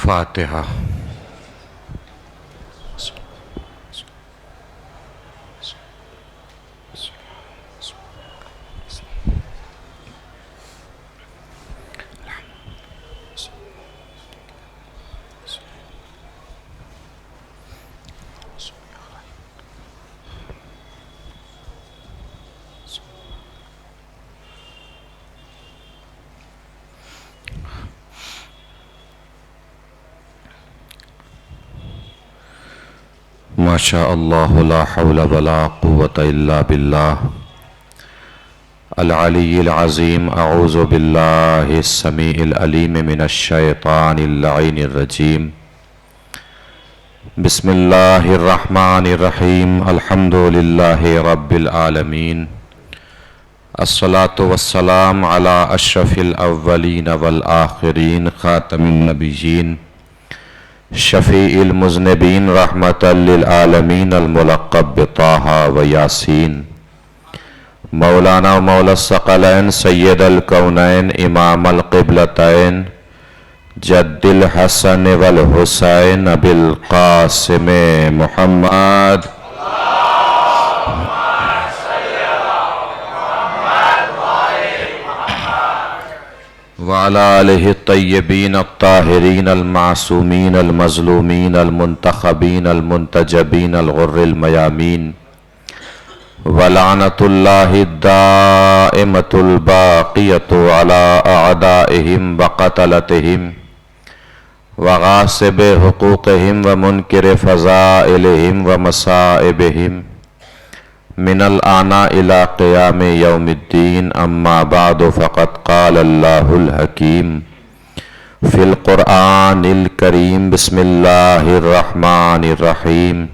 فاتحہ۔ ما شاء اللہ لا حول ولا قوة الا باللہ العلی العظیم۔ اعوذ باللہ السمیع العلیم من الشیطان اللعین الرجیم۔ بسم اللہ الرحمن الرحیم۔ الحمد للہ رب العالمین، الصلاة والسلام علی اشرف الاولین والآخرین، خاتم النبیین، شفیع المذنبین، رحمت للعالمین، الملقب بطٰہٰ و یاسین، مولانا و مولا الثقلین، سید الکونین، امام القبلتین، جد الحسن والحسین، ابی القاسم محمد وعلى آلہ الطیبین الطاہرین المعصومین المظلومین المنتخبین المنتجبین الغر المیامین، ولعنۃ اللہ الدائمۃ الباقیۃ علی اعدائہم وقتلتہم وغاصب حقوقہم ومنکر فضائلہم ومصائبہم من الآن إلى قیام یوم الدین۔ اما بعد فقد قال اللہ الحکیم فی القرآن الکریم۔ بسم اللہ الرحمن الرحیم۔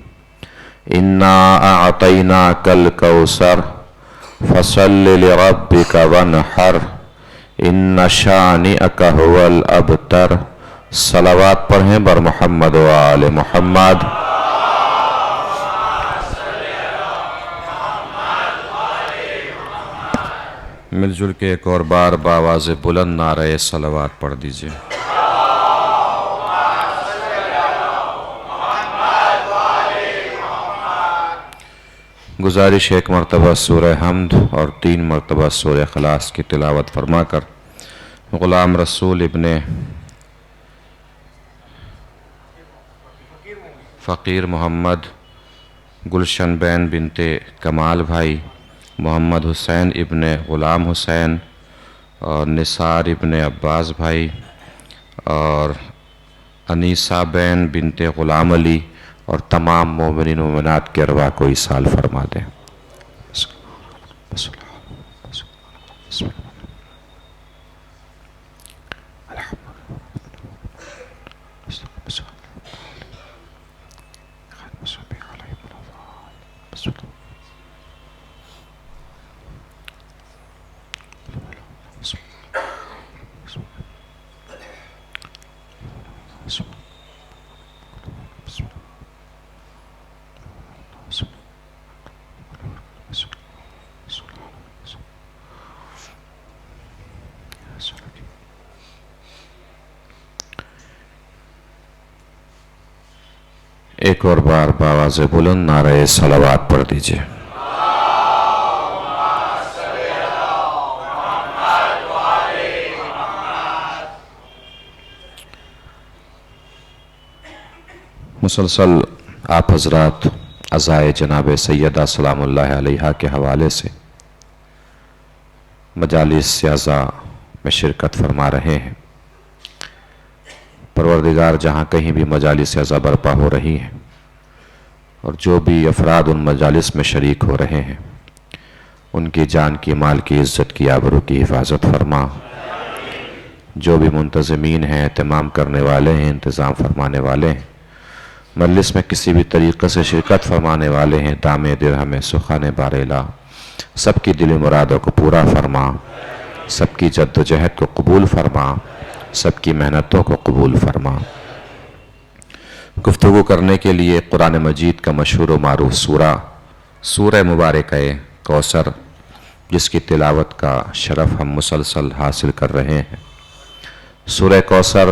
انا اعطیناک الکوثر فصل لربک وانحر ان شانئک هو الابتر۔ صلوات پڑھیں بر محمد و آل محمد۔ مل جل کے ایک اور بار بآواز بلند نعرہ صلوات پڑھ دیجئے۔ گزارش ایک مرتبہ سورہ حمد اور 3 مرتبہ سورہ اخلاص کی تلاوت فرما کر غلام رسول ابن فقیر محمد، گلشن بین بنت کمال بھائی، محمد حسین ابن غلام حسین اور نثار ابن عباس بھائی اور انیسہ بین بنت غلام علی اور تمام مومنین و مومنات کے ارواح کو ایصال فرما دیں۔ ایک اور بار بآواز بلند نعرہ صلوات پڑھ دیجئے۔ مسلسل آپ حضرات عزائے جناب سیدہ سلام اللہ علیہا کے حوالے سے مجالس سیاضہ میں شرکت فرما رہے ہیں۔ پروردگار جہاں کہیں بھی مجالس سیاضہ برپا ہو رہی ہیں اور جو بھی افراد ان مجالس میں شریک ہو رہے ہیں، ان کی جان کی، مال کی، عزت کی، آبرو کی حفاظت فرما۔ جو بھی منتظمین ہیں، اہتمام کرنے والے ہیں، انتظام فرمانے والے ہیں، مجلس میں کسی بھی طریقے سے شرکت فرمانے والے ہیں، دام درہم سخن بارلا، سب کی دلی مرادوں کو پورا فرما، سب کی جد و جہد کو قبول فرما، سب کی محنتوں کو قبول فرما۔ گفتگو کرنے کے لیے قرآن مجید کا مشہور و معروف سورہ مبارکہ کوثر، جس کی تلاوت کا شرف ہم مسلسل حاصل کر رہے ہیں۔ سورہ کوثر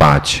5।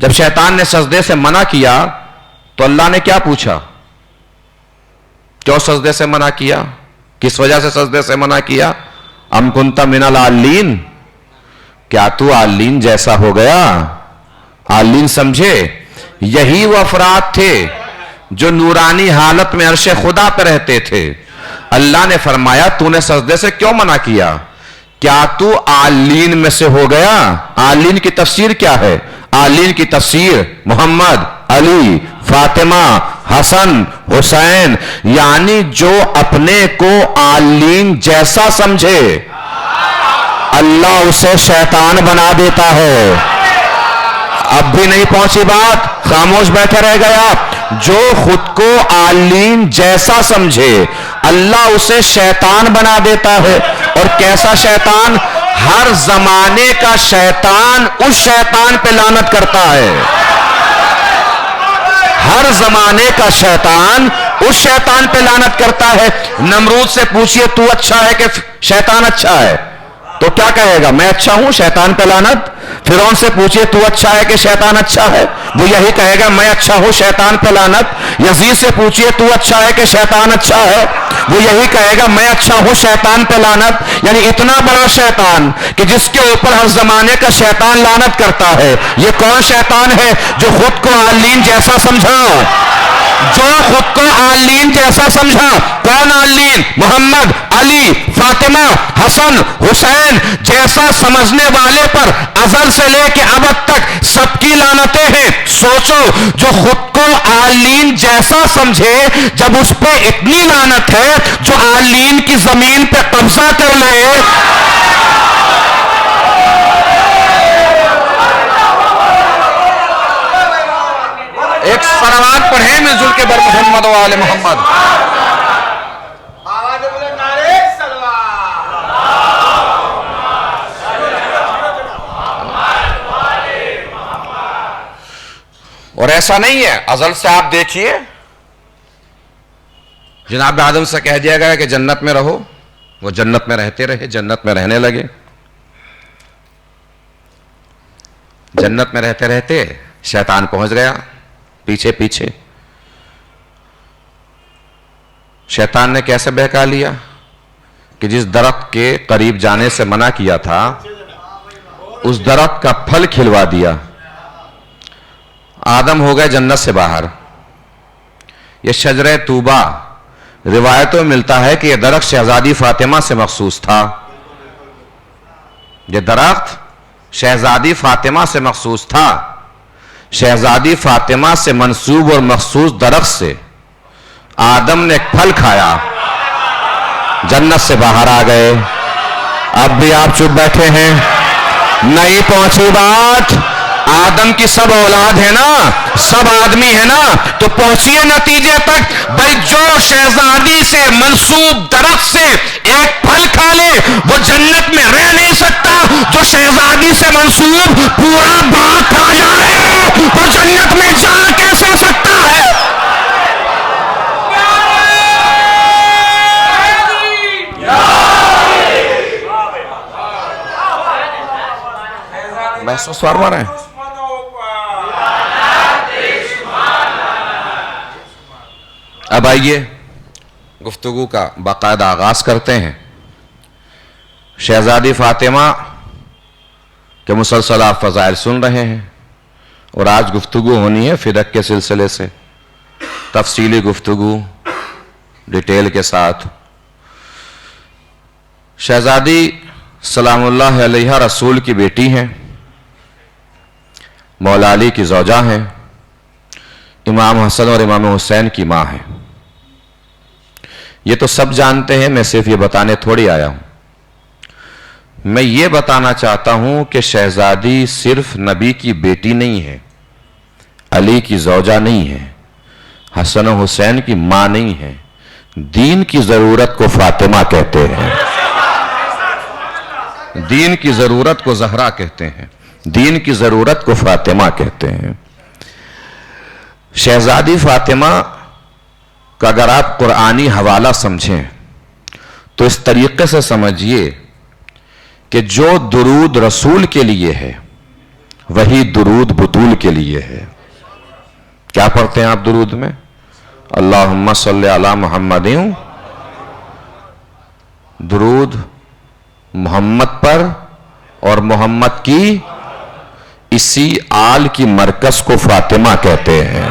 جب شیطان نے سجدے سے منع کیا تو اللہ نے کیا پوچھا؟ کیوں سجدے سے منع کیا؟ کس وجہ سے سجدے سے منع کیا؟ ام کنت من العالین، کیا تو عالین جیسا ہو گیا؟ عالین سمجھے؟ یہی وہ افراد تھے جو نورانی حالت میں عرش خدا پہ رہتے تھے۔ اللہ نے فرمایا تو نے سجدے سے کیوں منع کیا؟ کیا تو عالین میں سے ہو گیا؟ عالین کی تفسیر کیا ہے؟ عالین کی تفسیر محمد، علی، فاطمہ، حسن، حسین، یعنی جو اپنے کو عالین جیسا سمجھے اللہ اسے شیطان بنا دیتا ہے۔ اب بھی نہیں پہنچی بات؟ خاموش بیٹھے رہ گئے آپ؟ جو خود کو عالین جیسا سمجھے اللہ اسے شیطان بنا دیتا ہے۔ اور کیسا شیطان؟ ہر زمانے کا شیطان اس شیطان پہ لعنت کرتا ہے۔ ہر زمانے کا شیطان اس شیطان پہ لعنت کرتا ہے۔ نمرود سے پوچھئے تو اچھا ہے کہ شیطان اچھا ہے؟ تو کیا کہے گا؟ میں اچھا ہوں، شیطان پہ لعنت۔ فرعون سے پوچھئے تو اچھا ہے کہ شیطان اچھا ہے؟ وہ یہی کہے گا میں اچھا ہوں، شیطان پہ لعنت۔ یزید سے پوچھئے تو اچھا ہے کہ شیطان اچھا ہے؟ وہ یہی کہے گا میں اچھا ہوں، شیطان پہ لعنت۔ یعنی اتنا بڑا شیطان کہ جس کے اوپر ہر زمانے کا شیطان لعنت کرتا ہے۔ یہ کون شیطان ہے؟ جو خود کو عالین جیسا سمجھا، جو خود کو عالین جیسا سمجھا۔ کون عالین؟ محمد، علی، فاطمہ، حسن، حسین جیسا سمجھنے والے پر ازل سے لے کے ابد تک سب کی لعنتیں ہیں۔ سوچو، جو خود کو عالین جیسا سمجھے جب اس پہ اتنی لعنت ہے، جو عالین کی زمین پہ قبضہ کر لے۔ ایک صلوات پڑھیں مل جل کے بر محمد و آل محمد۔ اور ایسا نہیں ہے، ازل سے آپ دیکھیے جناب آدم سے کہہ دیا گیا کہ جنت میں رہو، وہ جنت میں رہتے رہے، جنت میں رہنے لگے۔ جنت میں رہتے رہتے شیطان پہنچ گیا پیچھے پیچھے۔ شیطان نے کیسے بہکا لیا کہ جس درخت کے قریب جانے سے منع کیا تھا اس درخت کا پھل کھلوا دیا۔ آدم ہو گئے جنت سے باہر۔ یہ شجرہ طوبہ روایتوں میں ملتا ہے کہ یہ درخت شہزادی فاطمہ سے مخصوص تھا۔ یہ درخت شہزادی فاطمہ سے مخصوص تھا۔ شہزادی فاطمہ سے منسوب اور مخصوص درخت سے آدم نے ایک پھل کھایا، جنت سے باہر آ گئے۔ اب بھی آپ چپ بیٹھے ہیں؟ نہیں پہنچی بات؟ آدم کی سب اولاد ہے نا، سب آدمی ہے نا، تو پہنچیے نتیجے تک۔ بھائی جو شہزادی سے منسوب درخت سے ایک پھل کھا لے وہ جنت میں رہ نہیں سکتا۔ جو شہزادی سے منسوب پورا باغ کھا جائے وہ جنت میں جا کیسے سکتا ہے؟ محسوس فرما رہے ہیں؟ اب آئیے گفتگو کا باقاعدہ آغاز کرتے ہیں۔ شہزادی فاطمہ کے مسلسل آپ فضائل سن رہے ہیں، اور آج گفتگو ہونی ہے فدق کے سلسلے سے، تفصیلی گفتگو ڈیٹیل کے ساتھ۔ شہزادی سلام اللہ علیہ رسول کی بیٹی ہیں، مولا علی کی زوجہ ہیں، امام حسن اور امام حسین کی ماں ہیں۔ یہ تو سب جانتے ہیں، میں صرف یہ بتانے تھوڑی آیا ہوں۔ میں یہ بتانا چاہتا ہوں کہ شہزادی صرف نبی کی بیٹی نہیں ہے، علی کی زوجہ نہیں ہے، حسن و حسین کی ماں نہیں ہے۔ دین کی ضرورت کو فاطمہ کہتے ہیں، دین کی ضرورت کو زہرا کہتے ہیں، دین کی ضرورت کو فاطمہ کہتے ہیں۔ شہزادی فاطمہ کا اگر آپ قرآنی حوالہ سمجھیں تو اس طریقے سے سمجھیے کہ جو درود رسول کے لیے ہے وہی درود بطول کے لیے ہے. کیا پڑھتے ہیں آپ درود میں؟ اللہم صلی علی محمد. درود محمد پر اور محمد کی اسی آل کی مرکز کو فاطمہ کہتے ہیں.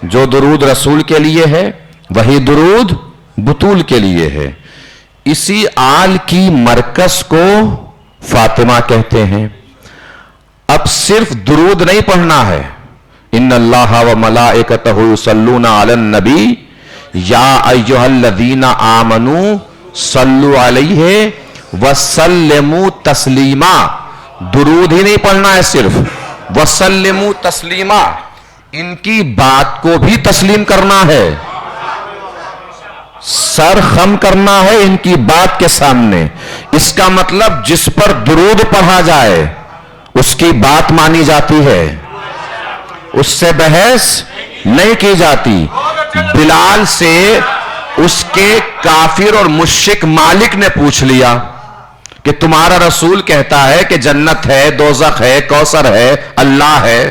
جو درود رسول کے لیے ہے وہی درود بطول کے لیے ہے. اسی آل کی مرکز کو فاطمہ کہتے ہیں. اب صرف درود نہیں پڑھنا ہے. ان اللہ و ملائکتہ یصلون علی النبی یا ایھا الذین آمنوا صلوا علیہ وسلموا تسلیما. درود ہی نہیں پڑھنا ہے صرف، وسلموا تسلیما، ان کی بات کو بھی تسلیم کرنا ہے، سر خم کرنا ہے ان کی بات کے سامنے. اس کا مطلب جس پر درود پڑھا جائے اس کی بات مانی جاتی ہے، اس سے بحث نہیں کی جاتی. بلال سے اس کے کافر اور مشرک مالک نے پوچھ لیا کہ تمہارا رسول کہتا ہے کہ جنت ہے، دوزخ ہے، کوثر ہے، اللہ ہے،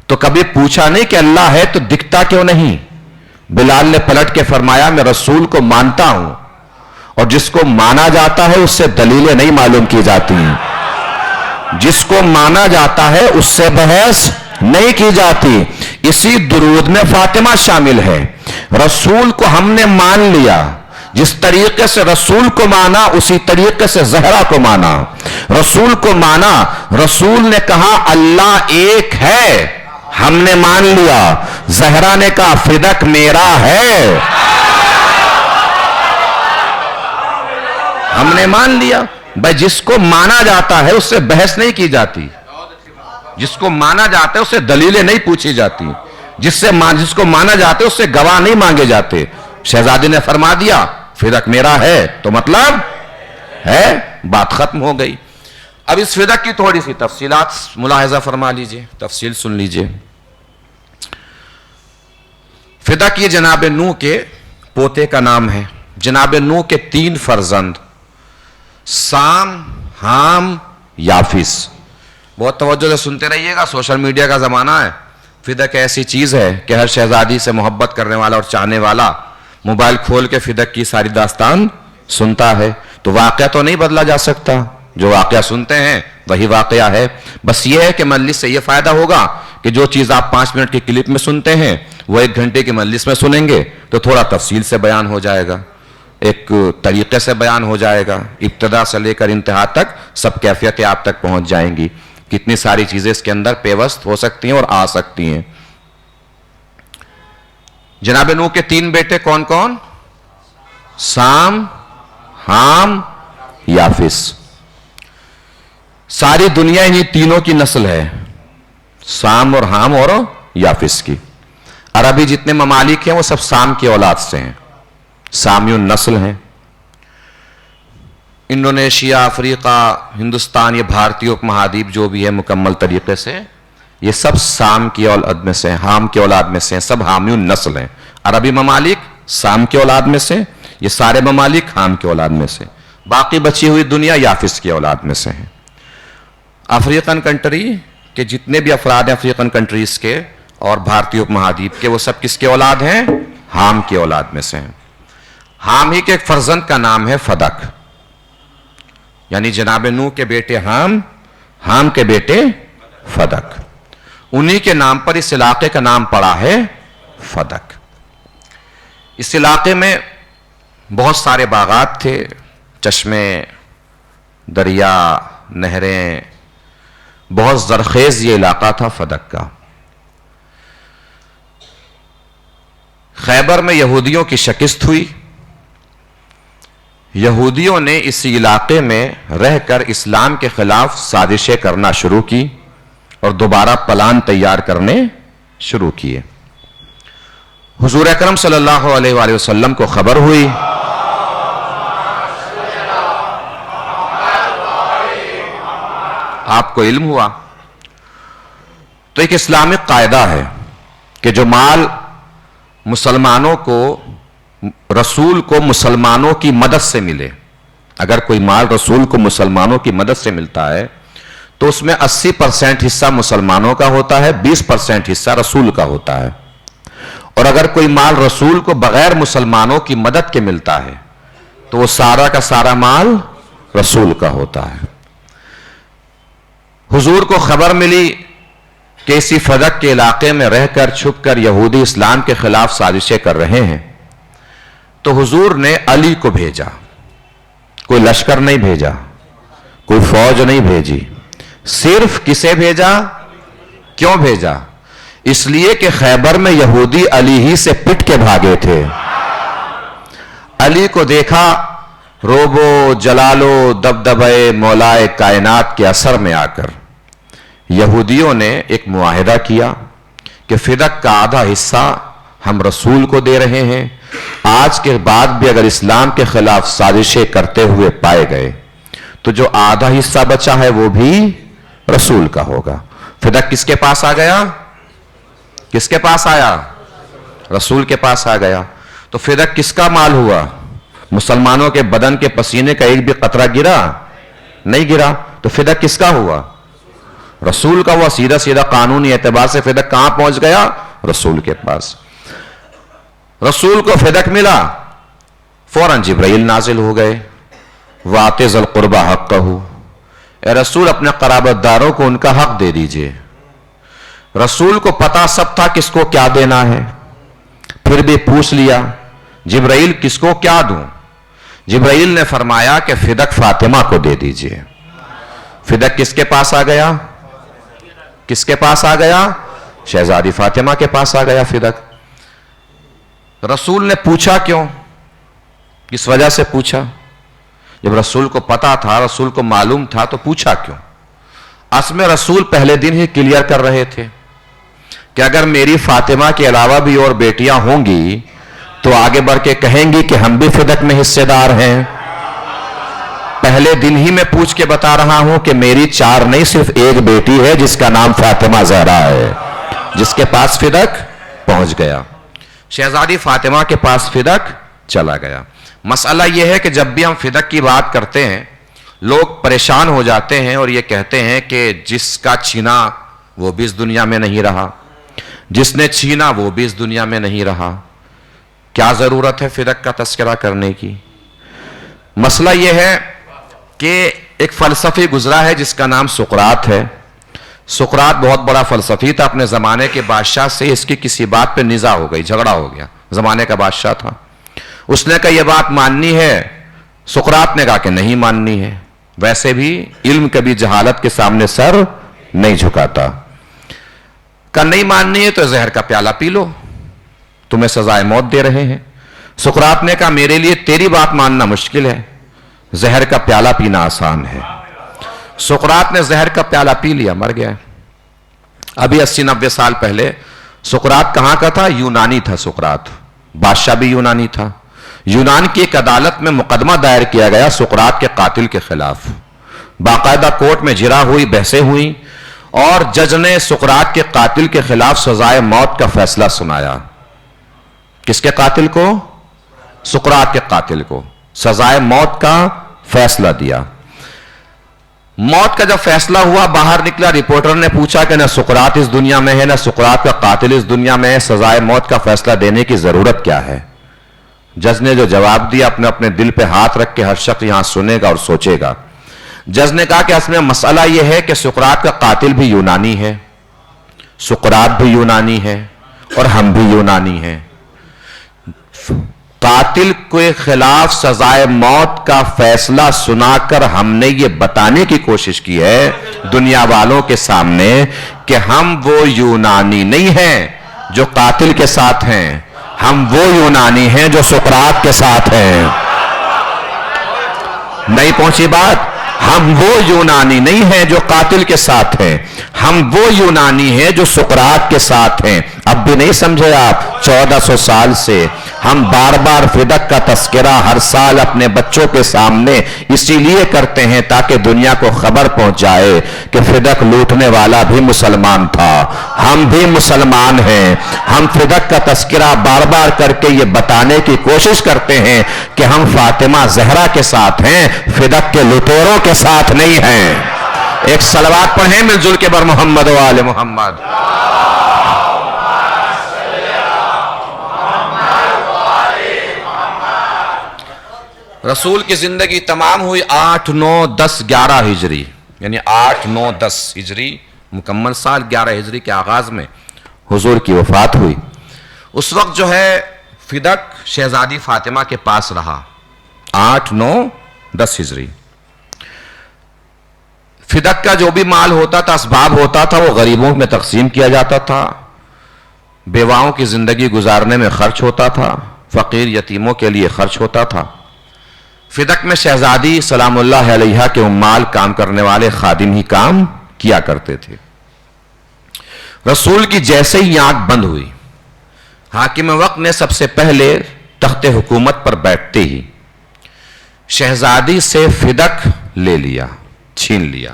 تو کبھی پوچھا نہیں کہ اللہ ہے تو دکھتا کیوں نہیں؟ بلال نے پلٹ کے فرمایا میں رسول کو مانتا ہوں، اور جس کو مانا جاتا ہے اس سے دلیلیں نہیں معلوم کی جاتی ہیں. جس کو مانا جاتا ہے اس سے بحث نہیں کی جاتی. اسی درود میں فاطمہ شامل ہے. رسول کو ہم نے مان لیا، جس طریقے سے رسول کو مانا اسی طریقے سے زہرا کو مانا. رسول کو مانا، رسول نے کہا اللہ ایک ہے، ہم نے مان لیا. زہرا نے کہا فدک میرا ہے، ہم نے مان لیا. بھائی جس کو مانا جاتا ہے اس سے بحث نہیں کی جاتی، جس کو مانا جاتا ہے اس سے دلیلیں نہیں پوچھی جاتی، جس کو مانا جاتا ہے اس سے گواہ نہیں مانگے جاتے. شہزادی نے فرما دیا فدک میرا ہے تو مطلب ہے، بات ختم ہو گئی. اب اس فدک کی تھوڑی سی تفصیلات ملاحظہ فرما لیجئے، تفصیل سن لیجئے. فدک یہ جناب نوح کے پوتے کا نام ہے. جناب نوح کے 3 فرزند سام، حام، یافس. بہت توجہ سے سنتے رہیے گا، سوشل میڈیا کا زمانہ ہے. فدک ایسی چیز ہے کہ ہر شہزادی سے محبت کرنے والا اور چاہنے والا موبائل کھول کے فدک کی ساری داستان سنتا ہے. تو واقعہ تو نہیں بدلا جا سکتا، جو واقعہ سنتے ہیں وہی واقعہ ہے. بس یہ ہے کہ مجلس سے یہ فائدہ ہوگا کہ جو چیز آپ 5 منٹ کی کلپ میں سنتے ہیں وہ 1 گھنٹے کی مجلس میں سنیں گے تو تھوڑا تفصیل سے بیان ہو جائے گا، ایک طریقے سے بیان ہو جائے گا. ابتدا سے لے کر انتہا تک سب کیفیتیں آپ تک پہنچ جائیں گی. کتنی ساری چیزیں اس کے اندر پیوست ہو سکتی ہیں اور آ سکتی ہیں. جناب نوح کے 3 بیٹے کون کون؟ سام، حام، یافس. ساری دنیا انہی تینوں کی نسل ہے، سام اور حام اور یافس کی. عربی جتنے ممالک ہیں وہ سب سام کی اولاد سے ہیں، سامیون نسل ہیں. انڈونیشیا، افریقہ، ہندوستان، یہ بھارتی اپ مہادیپ جو بھی ہے مکمل طریقے سے یہ سب سام کی اولاد میں سے ہیں، حام کی اولاد میں سے ہیں. سب حامیون نسل ہیں. عربی ممالک سام کی اولاد میں سے، یہ سارے ممالک حام کی اولاد میں سے. باقی بچی ہوئی دنیا یافس کی اولاد میں سے ہیں. افریقن کنٹری کے جتنے بھی افراد ہیں افریقن کنٹریز کے اور بھارتی اپ مہادیپ کے، وہ سب کس کے اولاد ہیں؟ حام کی اولاد میں سے ہیں. حام ہی کے ایک فرزند کا نام ہے فدک، یعنی جناب نوح کے بیٹے حام، حام کے بیٹے فدک. انہی کے نام پر اس علاقے کا نام پڑا ہے فدک. اس علاقے میں بہت سارے باغات تھے، چشمے، دریا، نہریں، بہت زرخیز یہ علاقہ تھا فدک کا. خیبر میں یہودیوں کی شکست ہوئی. یہودیوں نے اس علاقے میں رہ کر اسلام کے خلاف سازشیں کرنا شروع کی اور دوبارہ پلان تیار کرنے شروع کیے. حضور اکرم صلی اللہ علیہ وآلہ وسلم کو خبر ہوئی. آپ کو علم ہوا. تو ایک اسلامک قاعدہ ہے کہ جو مال مسلمانوں کو، رسول کو مسلمانوں کی مدد سے ملے، اگر کوئی مال رسول کو مسلمانوں کی مدد سے ملتا ہے تو اس میں 80% حصہ مسلمانوں کا ہوتا ہے، 20% حصہ رسول کا ہوتا ہے. اور اگر کوئی مال رسول کو بغیر مسلمانوں کی مدد کے ملتا ہے تو وہ سارا کا سارا مال رسول کا ہوتا ہے. حضور کو خبر ملی کہ اسی فدق کے علاقے میں رہ کر چھپ کر یہودی اسلام کے خلاف سازشیں کر رہے ہیں، تو حضور نے علی کو بھیجا. کوئی لشکر نہیں بھیجا، کوئی فوج نہیں بھیجی، صرف کسے بھیجا؟ کیوں بھیجا؟ اس لیے کہ خیبر میں یہودی علی ہی سے پٹ کے بھاگے تھے. علی کو دیکھا، روبو جلالو دبدبے مولائے کائنات کے اثر میں آ کر یہودیوں نے ایک معاہدہ کیا کہ فدق کا آدھا حصہ ہم رسول کو دے رہے ہیں. آج کے بعد بھی اگر اسلام کے خلاف سازشیں کرتے ہوئے پائے گئے تو جو آدھا حصہ بچا ہے وہ بھی رسول کا ہوگا. فدق کس کے پاس آ گیا؟ کس کے پاس آیا؟ رسول کے پاس آ گیا. تو فدق کس کا مال ہوا؟ مسلمانوں کے بدن کے پسینے کا ایک بھی قطرہ گرا نہیں گرا. تو فدق کس کا ہوا؟ رسول کا ہوا. سیدھا سیدھا قانونی اعتبار سے فدق کہاں پہنچ گیا؟ رسول کے پاس. رسول کو فدق ملا، فوراً جبرائیل نازل ہو گئے. وَآتِ ذِی الْقُرْبَىٰ حَقَّهُ، اے رسول اپنے قرابت داروں کو ان کا حق دے دیجئے. رسول کو پتا سب تھا کس کو کیا دینا ہے، پھر بھی پوچھ لیا جبرائیل کس کو کیا دوں؟ جبرائیل نے فرمایا کہ فدق فاطمہ کو دے دیجئے. فدق کس کے پاس آ گیا؟ کس کے پاس آ گیا؟ شہزادی فاطمہ کے پاس آ گیا فدق. رسول نے پوچھا کیوں؟ کس وجہ سے پوچھا؟ جب رسول کو پتا تھا، رسول کو معلوم تھا، تو پوچھا کیوں؟ اصل میں رسول پہلے دن ہی کلیئر کر رہے تھے کہ اگر میری فاطمہ کے علاوہ بھی اور بیٹیاں ہوں گی تو آگے بڑھ کے کہیں گی کہ ہم بھی فدق میں حصے دار ہیں. پہلے دن ہی میں پوچھ کے بتا رہا ہوں کہ میری 4 نہیں صرف ایک بیٹی ہے جس کا نام فاطمہ زہرا ہے، جس کے پاس فدق پہنچ گیا. شہزادی فاطمہ کے پاس فدق چلا گیا. مسئلہ یہ ہے کہ جب بھی ہم فدق کی بات کرتے ہیں لوگ پریشان ہو جاتے ہیں اور یہ کہتے ہیں کہ جس کا چھینا وہ بھی اس دنیا میں نہیں رہا، جس نے چھینا وہ بھی اس دنیا میں نہیں رہا. کیا ضرورت ہے فدق کا تذکرہ کرنے کی؟ مسئلہ یہ ہے کہ ایک فلسفی گزرا ہے جس کا نام سقراط ہے. سقراط بہت بڑا فلسفی تھا، اپنے زمانے کے بادشاہ سے اس کی کسی بات پہ نزاع ہو گئی، جھگڑا ہو گیا. زمانے کا بادشاہ تھا، اس نے کہا یہ بات ماننی ہے. سقراط نے کہا کہ نہیں ماننی ہے. ویسے بھی علم کبھی جہالت کے سامنے سر نہیں جھکاتا. کہا نہیں ماننی ہے تو زہر کا پیالہ پی لو، تمہیں سزائے موت دے رہے ہیں. سقراط نے کہا میرے لیے تیری بات ماننا مشکل ہے، زہر کا پیالہ پینا آسان ہے. سقراط نے زہر کا پیالہ پی لیا، مر گیا. ابھی 80-90 سال پہلے سقراط کہاں کا تھا؟ یونانی تھا سقراط. بادشاہ بھی یونانی تھا. یونان کی ایک عدالت میں مقدمہ دائر کیا گیا سقراط کے قاتل کے خلاف. باقاعدہ کورٹ میں جرا ہوئی، بحثیں ہوئی اور جج نے سقراط کے قاتل کے خلاف سزائے موت کا فیصلہ سنایا. کس کے قاتل کو؟ سقراط کے قاتل کو سزائے موت کا فیصلہ دیا. موت کا جب فیصلہ ہوا باہر نکلا، رپورٹر نے پوچھا کہ نہ سقراط اس دنیا میں ہے نہ سقراط کا قاتل اس دنیا میں ہے، سزائے موت کا فیصلہ دینے کی ضرورت کیا ہے؟ جج نے جو جواب دیا اپنے اپنے دل پہ ہاتھ رکھ کے ہر شخص یہاں سنے گا اور سوچے گا. جج نے کہا کہ اصل میں مسئلہ یہ ہے کہ سقراط کا قاتل بھی یونانی ہے، سقراط بھی یونانی ہے اور ہم بھی یونانی ہیں. قاتل کے خلاف سزائے موت کا فیصلہ سنا کر ہم نے یہ بتانے کی کوشش کی ہے دنیا والوں کے سامنے کہ ہم وہ یونانی نہیں ہیں جو قاتل کے ساتھ ہیں، ہم وہ یونانی ہیں جو سقراط کے ساتھ ہیں. نہیں پہنچی بات؟ ہم وہ یونانی نہیں ہیں جو قاتل کے ساتھ ہیں، ہم وہ یونانی ہیں جو سقراط کے ساتھ ہیں. اب بھی نہیں سمجھے آپ؟ 1400 سال سے ہم بار بار فدق کا تذکرہ ہر سال اپنے بچوں کے سامنے اسی لیے کرتے ہیں تاکہ دنیا کو خبر پہنچ جائے کہ فدق لوٹنے والا بھی مسلمان تھا، ہم بھی مسلمان ہیں. ہم فدق کا تذکرہ بار بار کر کے یہ بتانے کی کوشش کرتے ہیں کہ ہم فاطمہ زہرا کے ساتھ ہیں، فدق کے لٹوروں کے ساتھ نہیں ہیں. ایک صلوات پڑھیں مل جل کے بر محمد و آل محمد. رسول کی زندگی تمام ہوئی 8 9 10 11 ہجری، یعنی 8 9 10 ہجری مکمل سال، 11 ہجری کے آغاز میں حضور کی وفات ہوئی. اس وقت جو ہے فدق شہزادی فاطمہ کے پاس رہا. 8 9 10 ہجری. فدق کا جو بھی مال ہوتا تھا، اسباب ہوتا تھا، وہ غریبوں میں تقسیم کیا جاتا تھا، بیواؤں کی زندگی گزارنے میں خرچ ہوتا تھا، فقیر یتیموں کے لیے خرچ ہوتا تھا. فدق میں شہزادی سلام اللہ علیہا کے امال کام کرنے والے خادم ہی کام کیا کرتے تھے. رسول کی جیسے ہی آنکھ بند ہوئی، حاکم وقت نے سب سے پہلے تخت حکومت پر بیٹھتے ہی شہزادی سے فدق لے لیا، چھین لیا،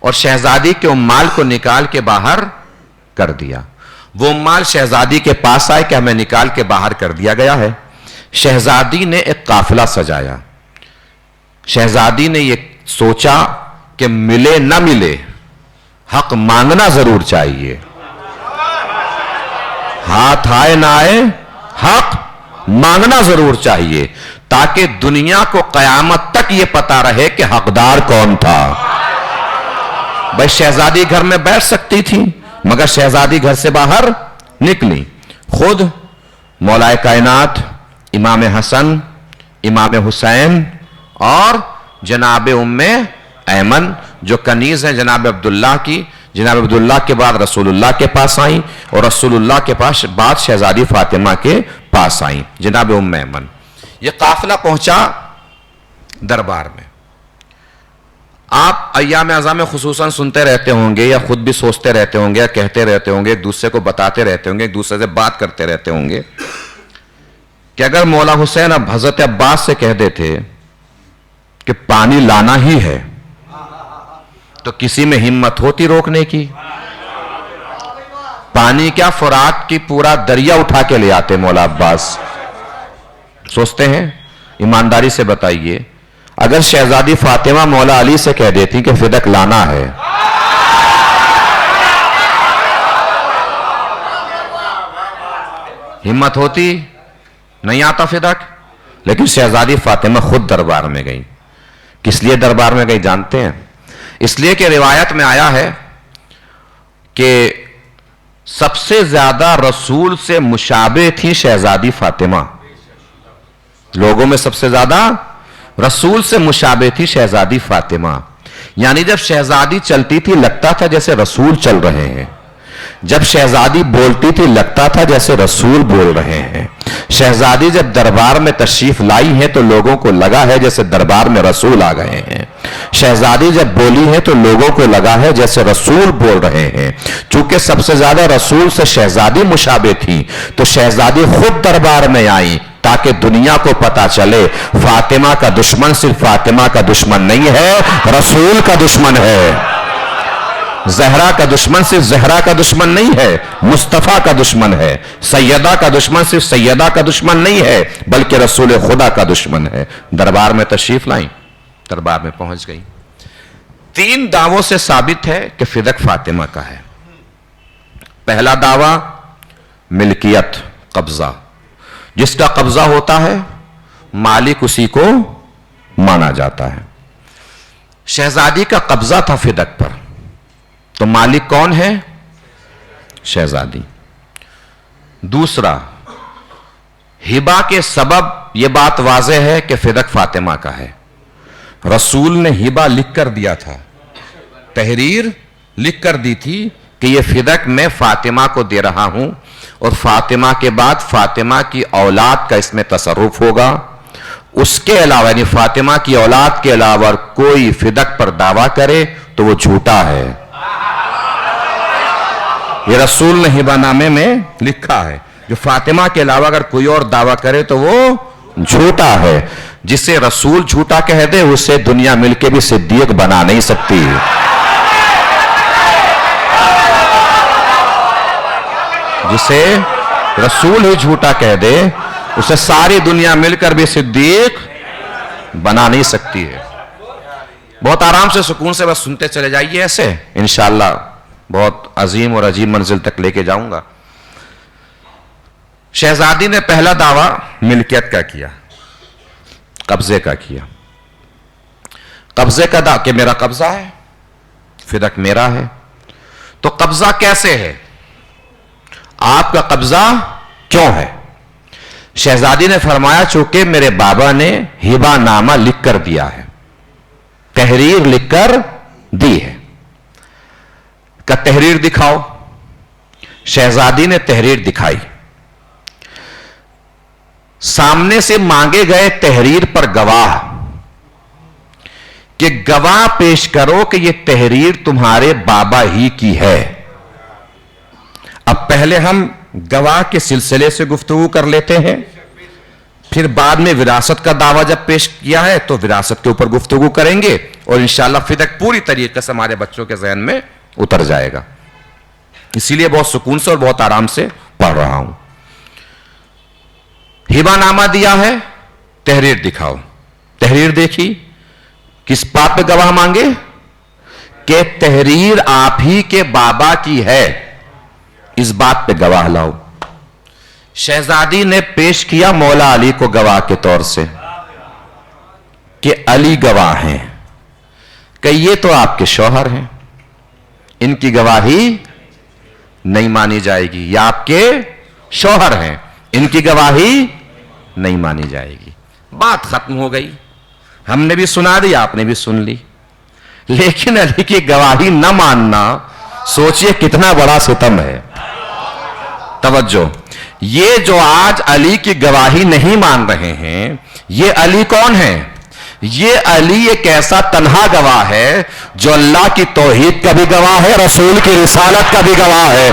اور شہزادی کے امال کو نکال کے باہر کر دیا. وہ امال شہزادی کے پاس آئے کہ ہمیں نکال کے باہر کر دیا گیا ہے. شہزادی نے ایک قافلہ سجایا. شہزادی نے یہ سوچا کہ ملے نہ ملے حق مانگنا ضرور چاہیے. ہاتھ آئے نہ آئے حق مانگنا ضرور چاہیے، تاکہ دنیا کو قیامت تک یہ پتا رہے کہ حقدار کون تھا. بھائی شہزادی گھر میں بیٹھ سکتی تھی، مگر شہزادی گھر سے باہر نکلی. خود مولا کائنات امام حسن، امام حسین اور جناب ام ایمن جو کنیز ہیں جناب عبداللہ کی، جناب عبداللہ کے بعد رسول اللہ کے پاس آئیں، اور رسول اللہ کے پاس بعد شہزادی فاطمہ کے پاس آئیں جناب ام ایمن. یہ قافلہ پہنچا دربار میں. آپ ایام اعظام میں خصوصاً سنتے رہتے ہوں گے، یا خود بھی سوچتے رہتے ہوں گے، یا کہتے رہتے ہوں گے، ایک دوسرے کو بتاتے رہتے ہوں گے، ایک دوسرے سے بات کرتے رہتے ہوں گے کہ اگر مولا حسین اب حضرت عباس سے کہہ دیتے کہ پانی لانا ہی ہے تو کسی میں ہمت ہوتی روکنے کی؟ پانی کیا، فرات کی پورا دریا اٹھا کے لے آتے مولا عباس. سوچتے ہیں؟ ایمانداری سے بتائیے، اگر شہزادی فاطمہ مولا علی سے کہہ دیتی کہ فدق لانا ہے، ہمت ہوتی؟ نہیں آتا فدق. لیکن شہزادی فاطمہ خود دربار میں گئی. کس لیے دربار میں گئی جانتے ہیں؟ اس لیے کہ روایت میں آیا ہے کہ سب سے زیادہ رسول سے مشابہ تھی شہزادی فاطمہ. لوگوں میں سب سے زیادہ رسول سے مشابہ تھی شہزادی فاطمہ. یعنی جب شہزادی چلتی تھی لگتا تھا جیسے رسول چل رہے ہیں، جب شہزادی بولتی تھی لگتا تھا جیسے رسول بول رہے ہیں. شہزادی جب دربار میں تشریف لائی ہے تو لوگوں کو لگا ہے جیسے دربار میں رسول آ گئے ہیں. شہزادی جب بولی ہے تو لوگوں کو لگا ہے جیسے رسول بول رہے ہیں. چونکہ سب سے زیادہ رسول سے شہزادی مشابہ تھی تو شہزادی خود دربار میں آئی تاکہ دنیا کو پتا چلے فاطمہ کا دشمن صرف فاطمہ کا دشمن نہیں ہے، رسول کا دشمن ہے. زہرا کا دشمن صرف زہرا کا دشمن نہیں ہے، مصطفیٰ کا دشمن ہے. سیدہ کا دشمن صرف سیدہ کا دشمن نہیں ہے، بلکہ رسول خدا کا دشمن ہے. دربار میں تشریف لائیں، دربار میں پہنچ گئی. 3 دعووں سے ثابت ہے کہ فدق فاطمہ کا ہے. پہلا دعویٰ ملکیت، قبضہ. جس کا قبضہ ہوتا ہے مالک اسی کو مانا جاتا ہے. شہزادی کا قبضہ تھا فدق پر، تو مالک کون ہے؟ شہزادی. دوسرا، ہبہ کے سبب یہ بات واضح ہے کہ فدق فاطمہ کا ہے. رسول نے ہبہ لکھ کر دیا تھا، تحریر لکھ کر دی تھی کہ یہ فدق میں فاطمہ کو دے رہا ہوں، اور فاطمہ کے بعد فاطمہ کی اولاد کا اس میں تصرف ہوگا. اس کے علاوہ یعنی فاطمہ کی اولاد کے علاوہ کوئی فدق پر دعویٰ کرے تو وہ جھوٹا ہے. یہ رسول نے ہبہ نامے میں لکھا ہے. جو فاطمہ کے علاوہ اگر کوئی اور دعویٰ کرے تو وہ جھوٹا ہے. جسے رسول جھوٹا کہہ دے اسے دنیا مل کے بھی صدیق بنا نہیں سکتی. جسے رسول ہی جھوٹا کہہ دے اسے ساری دنیا مل کر بھی صدیق بنا نہیں سکتی ہے. بہت آرام سے سکون سے بس سنتے چلے جائیے ایسے، انشاءاللہ بہت عظیم اور عجیب منزل تک لے کے جاؤں گا۔ شہزادی نے پہلا دعویٰ ملکیت کا کیا، قبضے کا کیا، قبضے کا دعویٰ کہ میرا قبضہ ہے، فدق میرا ہے۔ تو قبضہ کیسے ہے؟ آپ کا قبضہ کیوں ہے؟ شہزادی نے فرمایا چونکہ میرے بابا نے ہبہ نامہ لکھ کر دیا ہے، تحریر لکھ کر دی ہے۔ کہ تحریر دکھاؤ۔ شہزادی نے تحریر دکھائی، سامنے سے مانگے گئے تحریر پر گواہ، کہ گواہ پیش کرو کہ یہ تحریر تمہارے بابا ہی کی ہے۔ اب پہلے ہم گواہ کے سلسلے سے گفتگو کر لیتے ہیں، پھر بعد میں وراثت کا دعویٰ جب پیش کیا ہے تو وراثت کے اوپر گفتگو کریں گے، اور انشاءاللہ فدق پوری طریقے سے ہمارے بچوں کے ذہن میں اتر جائے گا۔ اسی لیے بہت سکون سے اور بہت آرام سے پڑھ رہا ہوں۔ ہبہ نامہ دیا ہے، تحریر دکھاؤ۔ تحریر دیکھی، کس بات پہ گواہ مانگے؟ کہ تحریر آپ ہی کے بابا کی ہے، اس بات پہ گواہ لاؤ۔ شہزادی نے پیش کیا مولا علی کو گواہ کے طور سے کہ علی گواہ ہیں، کہ یہ تو آپ کے شوہر ہیں، ان کی گواہی نہیں مانی جائے گی، یہ آپ کے شوہر ہیں، ان کی گواہی نہیں مانی جائے گی۔ بات ختم ہو گئی، ہم نے بھی سنا دی، آپ نے بھی سن لی۔ لیکن علی کی گواہی نہ ماننا، سوچئے کتنا بڑا ستم ہے۔ توجہ، یہ جو آج علی کی گواہی نہیں مان رہے ہیں، یہ علی کون ہے؟ یہ علی ایک ایسا تنہا گواہ ہے جو اللہ کی توحید کا بھی گواہ ہے، رسول کی رسالت کا بھی گواہ ہے۔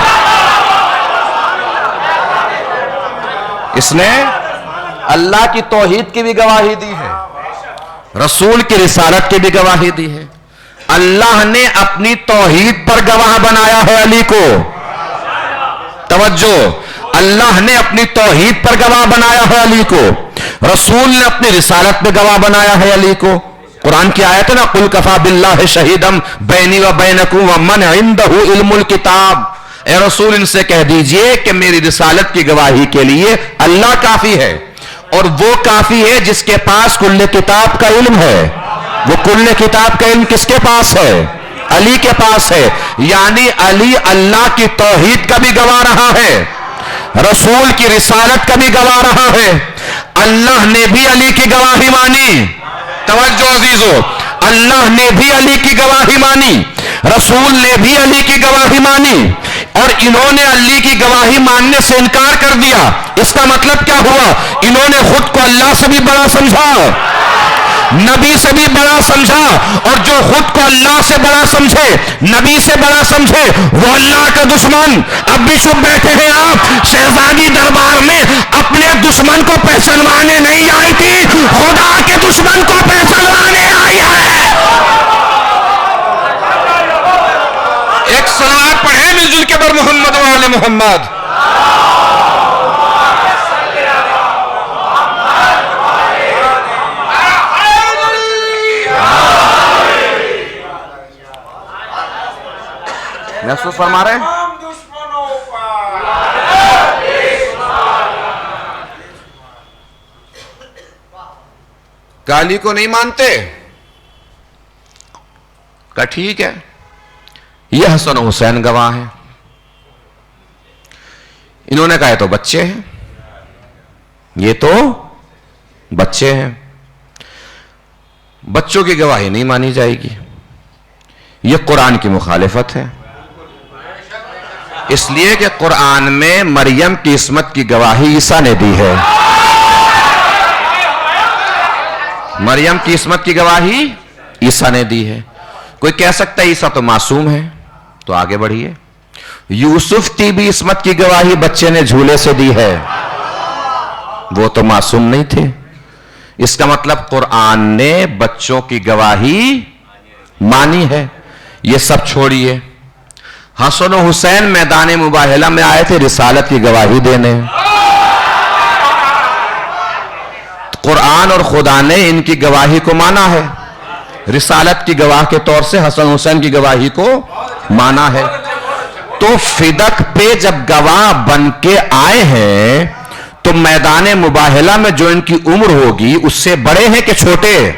اس نے اللہ کی توحید کی بھی گواہی دی ہے، رسول کی رسالت کی بھی گواہی دی ہے۔ اللہ نے اپنی توحید پر گواہ بنایا ہے علی کو۔ توجہ، اللہ نے اپنی توحید پر گواہ بنایا ہے علی کو، رسول نے اپنی رسالت پہ گواہ بنایا ہے علی کو۔ قرآن کی آیت ہے نا، قُلْ كَفَى بِاللَّهِ شَهِيدًا بَيْنِي وَبَيْنَكُمْ وَمَنْ عِنْدَهُ عِلْمُ الْكِتَابِ۔ اے رسول ان سے کہہ دیجئے کہ میری رسالت کی گواہی کے لیے اللہ کافی ہے، اور وہ کافی ہے جس کے پاس کل کتاب کا علم ہے۔ وہ کل کتاب کا علم کس کے پاس ہے؟ علی کے پاس ہے۔ یعنی علی اللہ کی توحید کا بھی گواہ رہا ہے، رسول کی رسالت کا بھی گواہ رہا ہے۔ اللہ نے بھی علی کی گواہی مانی۔ توجہ عزیزو، اللہ نے بھی علی کی گواہی مانی، رسول نے بھی علی کی گواہی مانی، اور انہوں نے علی کی گواہی ماننے سے انکار کر دیا۔ اس کا مطلب کیا ہوا؟ انہوں نے خود کو اللہ سے بھی بڑا سمجھا، نبی سے بھی بڑا سمجھا، اور جو خود کو اللہ سے بڑا سمجھے، نبی سے بڑا سمجھے، وہ اللہ کا دشمن۔ اب بھی چپ بیٹھے ہیں آپ؟ شہزادی دربار میں اپنے دشمن کو پہچانوانے نہیں آئی تھی، خدا کے دشمن کو پہچانوانے آئی ہے۔ ایک صلوات پڑھیں مل جل کے بر محمد و آل محمد۔ محسوس فرما رہے ہیں؟ علی کو نہیں مانتے؟ کہا ٹھیک ہے، یہ حسن و حسین گواہ ہیں۔ انہوں نے کہا یہ تو بچے ہیں، یہ تو بچے ہیں، بچوں کی گواہی نہیں مانی جائے گی، یہ قرآن کی مخالفت ہے۔ اس لیے کہ قرآن میں مریم کی عصمت کی گواہی عیسیٰ نے دی ہے، مریم کی عصمت کی گواہی عیسیٰ نے دی ہے۔ کوئی کہہ سکتا ہے عیسیٰ تو معصوم ہے، تو آگے بڑھیے، یوسف کی بھی عصمت کی گواہی بچے نے جھولے سے دی ہے، وہ تو معصوم نہیں تھے۔ اس کا مطلب قرآن نے بچوں کی گواہی مانی ہے۔ یہ سب چھوڑیے، حسن و حسین میدان مباہلہ میں آئے تھے رسالت کی گواہی دینے، قرآن اور خدا نے ان کی گواہی کو مانا ہے، رسالت کی گواہ کے طور سے حسن حسین کی گواہی کو مانا ہے. تو فدق پہ جب گواہ بن کے آئے ہیں تو میدان مباہلہ میں جو ان کی عمر ہوگی اس سے بڑے ہیں کہ چھوٹے؟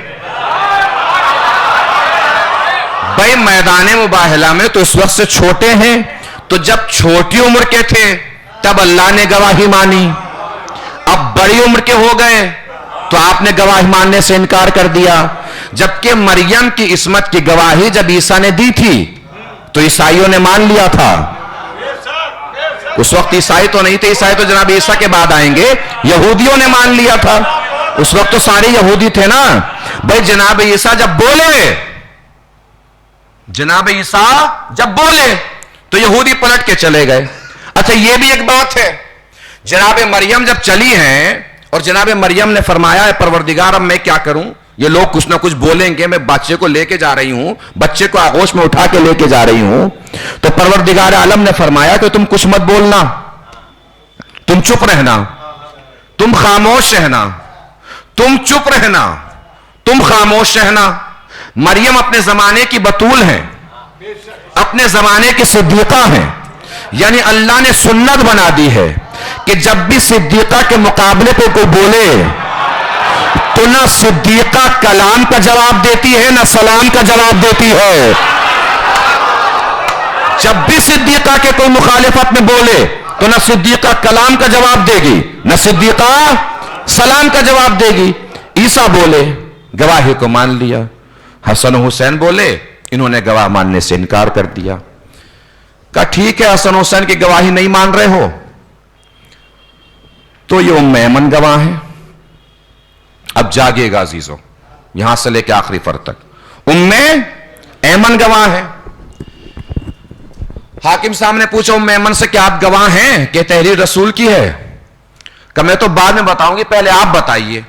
بھائی میدان مباہلہ میں تو اس وقت سے چھوٹے ہیں. تو جب چھوٹی عمر کے تھے تب اللہ نے گواہی مانی. اب بڑی عمر کے ہو گئے تو آپ نے گواہی ماننے سے انکار کر دیا. جبکہ مریم کی عصمت کی گواہی جب عیسیٰ نے دی تھی تو عیسائیوں نے مان لیا تھا. اس وقت عیسائی تو نہیں تھے, عیسائی تو جناب عیسیٰ کے بعد آئیں گے. یہودیوں نے مان لیا تھا. اس وقت تو سارے یہودی تھے نا. بھائی جناب عیسیٰ جب بولے تو یہودی پلٹ کے چلے گئے. اچھا یہ بھی ایک بات ہے, جناب مریم جب چلی ہیں اور جناب مریم نے فرمایا ہے پروردگار اب میں کیا کروں, یہ لوگ کچھ نہ کچھ بولیں گے, میں بچے کو لے کے جا رہی ہوں, بچے کو آغوش میں اٹھا کے لے کے جا رہی ہوں. تو پروردگار عالم نے فرمایا کہ تم کچھ مت بولنا, تم چپ رہنا, تم خاموش رہنا, تم چپ رہنا, تم خاموش رہنا. مریم اپنے زمانے کی بطول ہیں, اپنے زمانے کی صدیقہ ہیں. یعنی اللہ نے سنت بنا دی ہے کہ جب بھی صدیقہ کے مقابلے پہ کوئی بولے تو نہ صدیقہ کلام کا جواب دیتی ہے نہ سلام کا جواب دیتی ہے. جب بھی صدیقہ کے کوئی مخالفت میں بولے تو نہ صدیقہ کلام کا جواب دے گی نہ صدیقہ سلام کا جواب دے گی. عیسیٰ بولے, گواہی کو مان لیا. حسن حسین بولے, انہوں نے گواہ ماننے سے انکار کر دیا. کہا ٹھیک ہے حسن حسین کی گواہی نہیں مان رہے ہو تو یہ ام ایمن گواہ ہیں. اب جاگے گا عزیزوں, یہاں سے لے کے آخری فرد تک ام ایمن گواہ ہیں. حاکم صاحب نے پوچھا ام ایمن سے کہ آپ گواہ ہیں کہ تحریر رسول کی ہے؟ کہ میں تو بعد میں بتاؤں گی, پہلے آپ بتائیے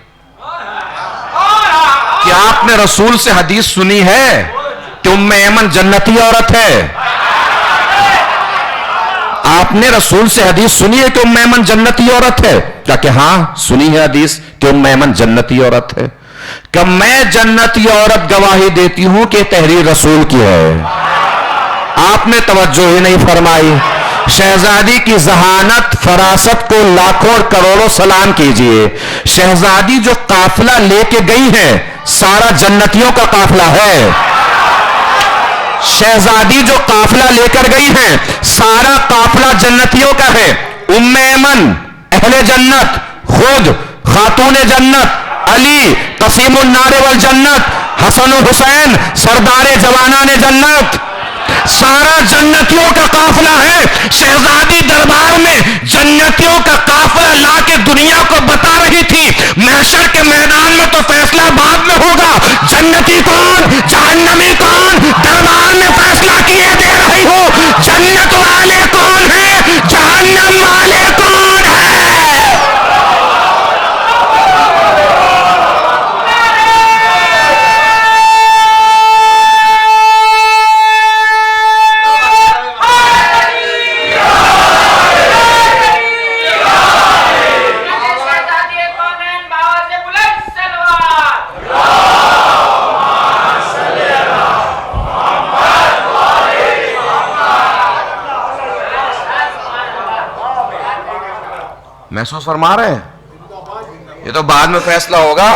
کہ آپ نے رسول سے حدیث سنی ہے کہ ام ایمن جنتی عورت ہے؟ آپ نے رسول سے حدیث سنی ہے کہ ام ایمن جنتی عورت ہے؟ کہ ہاں سنی ہے حدیث کہ ام ایمن جنتی عورت ہے. کہ میں جنتی عورت گواہی دیتی ہوں کہ تحریر رسول کی ہے. آپ نے توجہ ہی نہیں فرمائی. شہزادی کی ذہانت فراست کو لاکھوں اور کروڑوں سلام کیجئے. شہزادی جو قافلہ لے کے گئی ہے سارا جنتیوں کا قافلہ ہے. شہزادی جو قافلہ لے کر گئی ہیں سارا قافلہ جنتیوں کا ہے. ام ایمن اہل جنت, خود خاتون جنت, علی قسیم النار والجنت, حسن و حسین سردار جوانان جنت, سارا جنتیوں کا قافلہ ہے. شہزادی دربار میں جنتیوں کا قافلہ لا کے دنیا کو بتا رہی تھی محشر کے میدان میں تو فیصلہ بعد میں ہوگا, جنتی کون جہنمی کون دربار میں فیصلہ کیے دے رہی ہو. جنت والے کون ہیں, جہنم والے کون ہیں. محسوس فرما رہے ہیں؟ یہ تو بعد میں فیصلہ ہوگا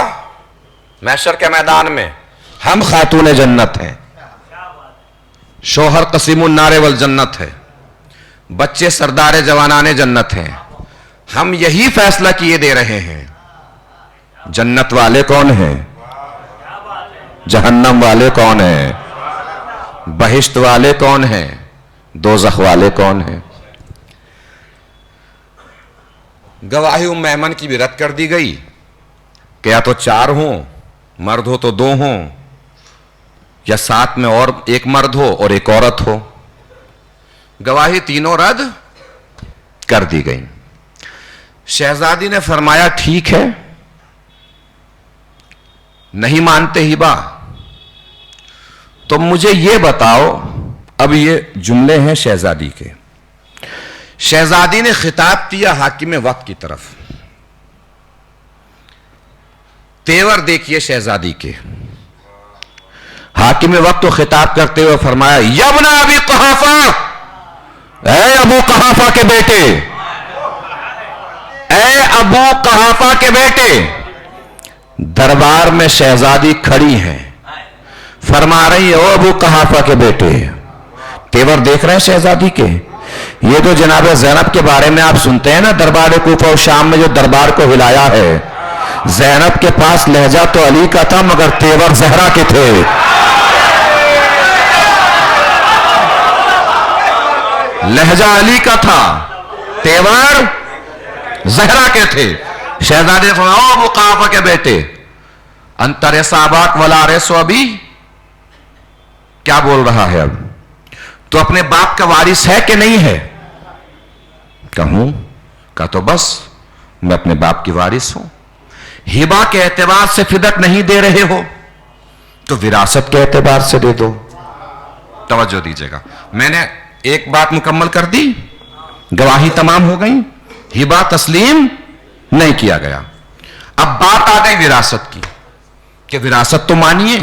محشر کے میدان میں. ہم خاتون جنت ہیں, شوہر قسیم النار والجنت ہے, بچے سردار جوانان جنت ہیں. ہم یہی فیصلہ کیے دے رہے ہیں جنت والے کون ہیں, جہنم والے کون ہیں, بہشت والے کون ہیں, دوزخ والے کون ہیں. گواہی ام ایمن کی بھی رد کر دی گئی کہ یا تو 4 ہوں, مرد ہو تو 2 ہوں, یا ساتھ میں اور ایک مرد ہو اور ایک عورت ہو. گواہی تینوں رد کر دی گئی. شہزادی نے فرمایا ٹھیک ہے, نہیں مانتے ہبا تو مجھے یہ بتاؤ. اب یہ جملے ہیں شہزادی کے. شہزادی نے خطاب کیا حاکم وقت کی طرف. تیور دیکھیے شہزادی کے. حاکم وقت کو خطاب کرتے ہوئے فرمایا یبن ابی قحافہ، اے ابو قحافہ کے بیٹے، اے ابو قحافہ کے بیٹے۔ دربار میں شہزادی کھڑی ہیں، فرما رہی ہے او ابو قحافہ کے بیٹے۔ تیور دیکھ رہے ہیں شہزادی کے؟ یہ تو جناب زینب کے بارے میں آپ سنتے ہیں نا، دربار کوفہ و شام میں جو دربار کو ہلایا ہے، زینب کے پاس لہجہ تو علی کا تھا مگر تیور زہرا کے تھے۔ لہجہ علی کا تھا، تیور زہرا کے تھے۔ شہزادے فرمایا ابو قحافہ کے بیٹے، انت ریسا اباک ولا ریسو ابی، کیا بول رہا ہے اب؟ تو اپنے باپ کا وارث ہے کہ نہیں ہے؟ کہوں کہا تو بس میں اپنے باپ کی وارث ہوں۔ ہبہ کے اعتبار سے فدق نہیں دے رہے ہو تو وراثت کے اعتبار سے دے دو۔ توجہ دیجیے گا، میں نے ایک بات مکمل کر دی، گواہی تمام ہو گئی، ہبہ تسلیم نہیں کیا گیا۔ اب بات آ گئی وراثت کی کہ وراثت تو مانیے،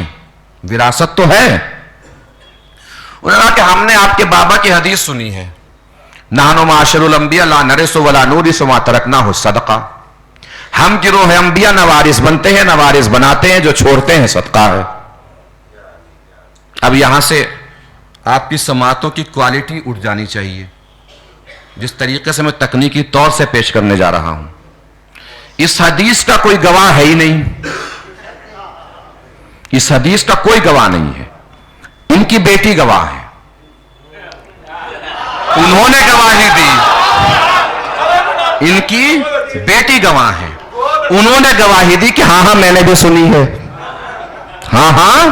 وراثت تو ہے۔ انہوں نے کہا کہ ہم نے آپ کے بابا کی حدیث سنی ہے، نحن معاشر الانبیاء لا نرث ولا نورث ما ترکناہ الصدقہ، ہم گروہ انبیاء نہ وارث بنتے ہیں نہ وارث بناتے ہیں، جو چھوڑتے ہیں صدقہ ہے۔ اب یہاں سے آپ کی سماعتوں کی کوالٹی اٹھ جانی چاہیے، جس طریقے سے میں تکنیکی طور سے پیش کرنے جا رہا ہوں۔ اس حدیث کا کوئی گواہ ہے ہی نہیں، اس حدیث کا کوئی گواہ نہیں ہے، ان کی بیٹی گواہ ہے، انہوں نے گواہی دی، ان کی بیٹی گواہ ہے، انہوں نے گواہی دی کہ ہاں ہاں میں نے بھی سنی ہے، ہاں ہاں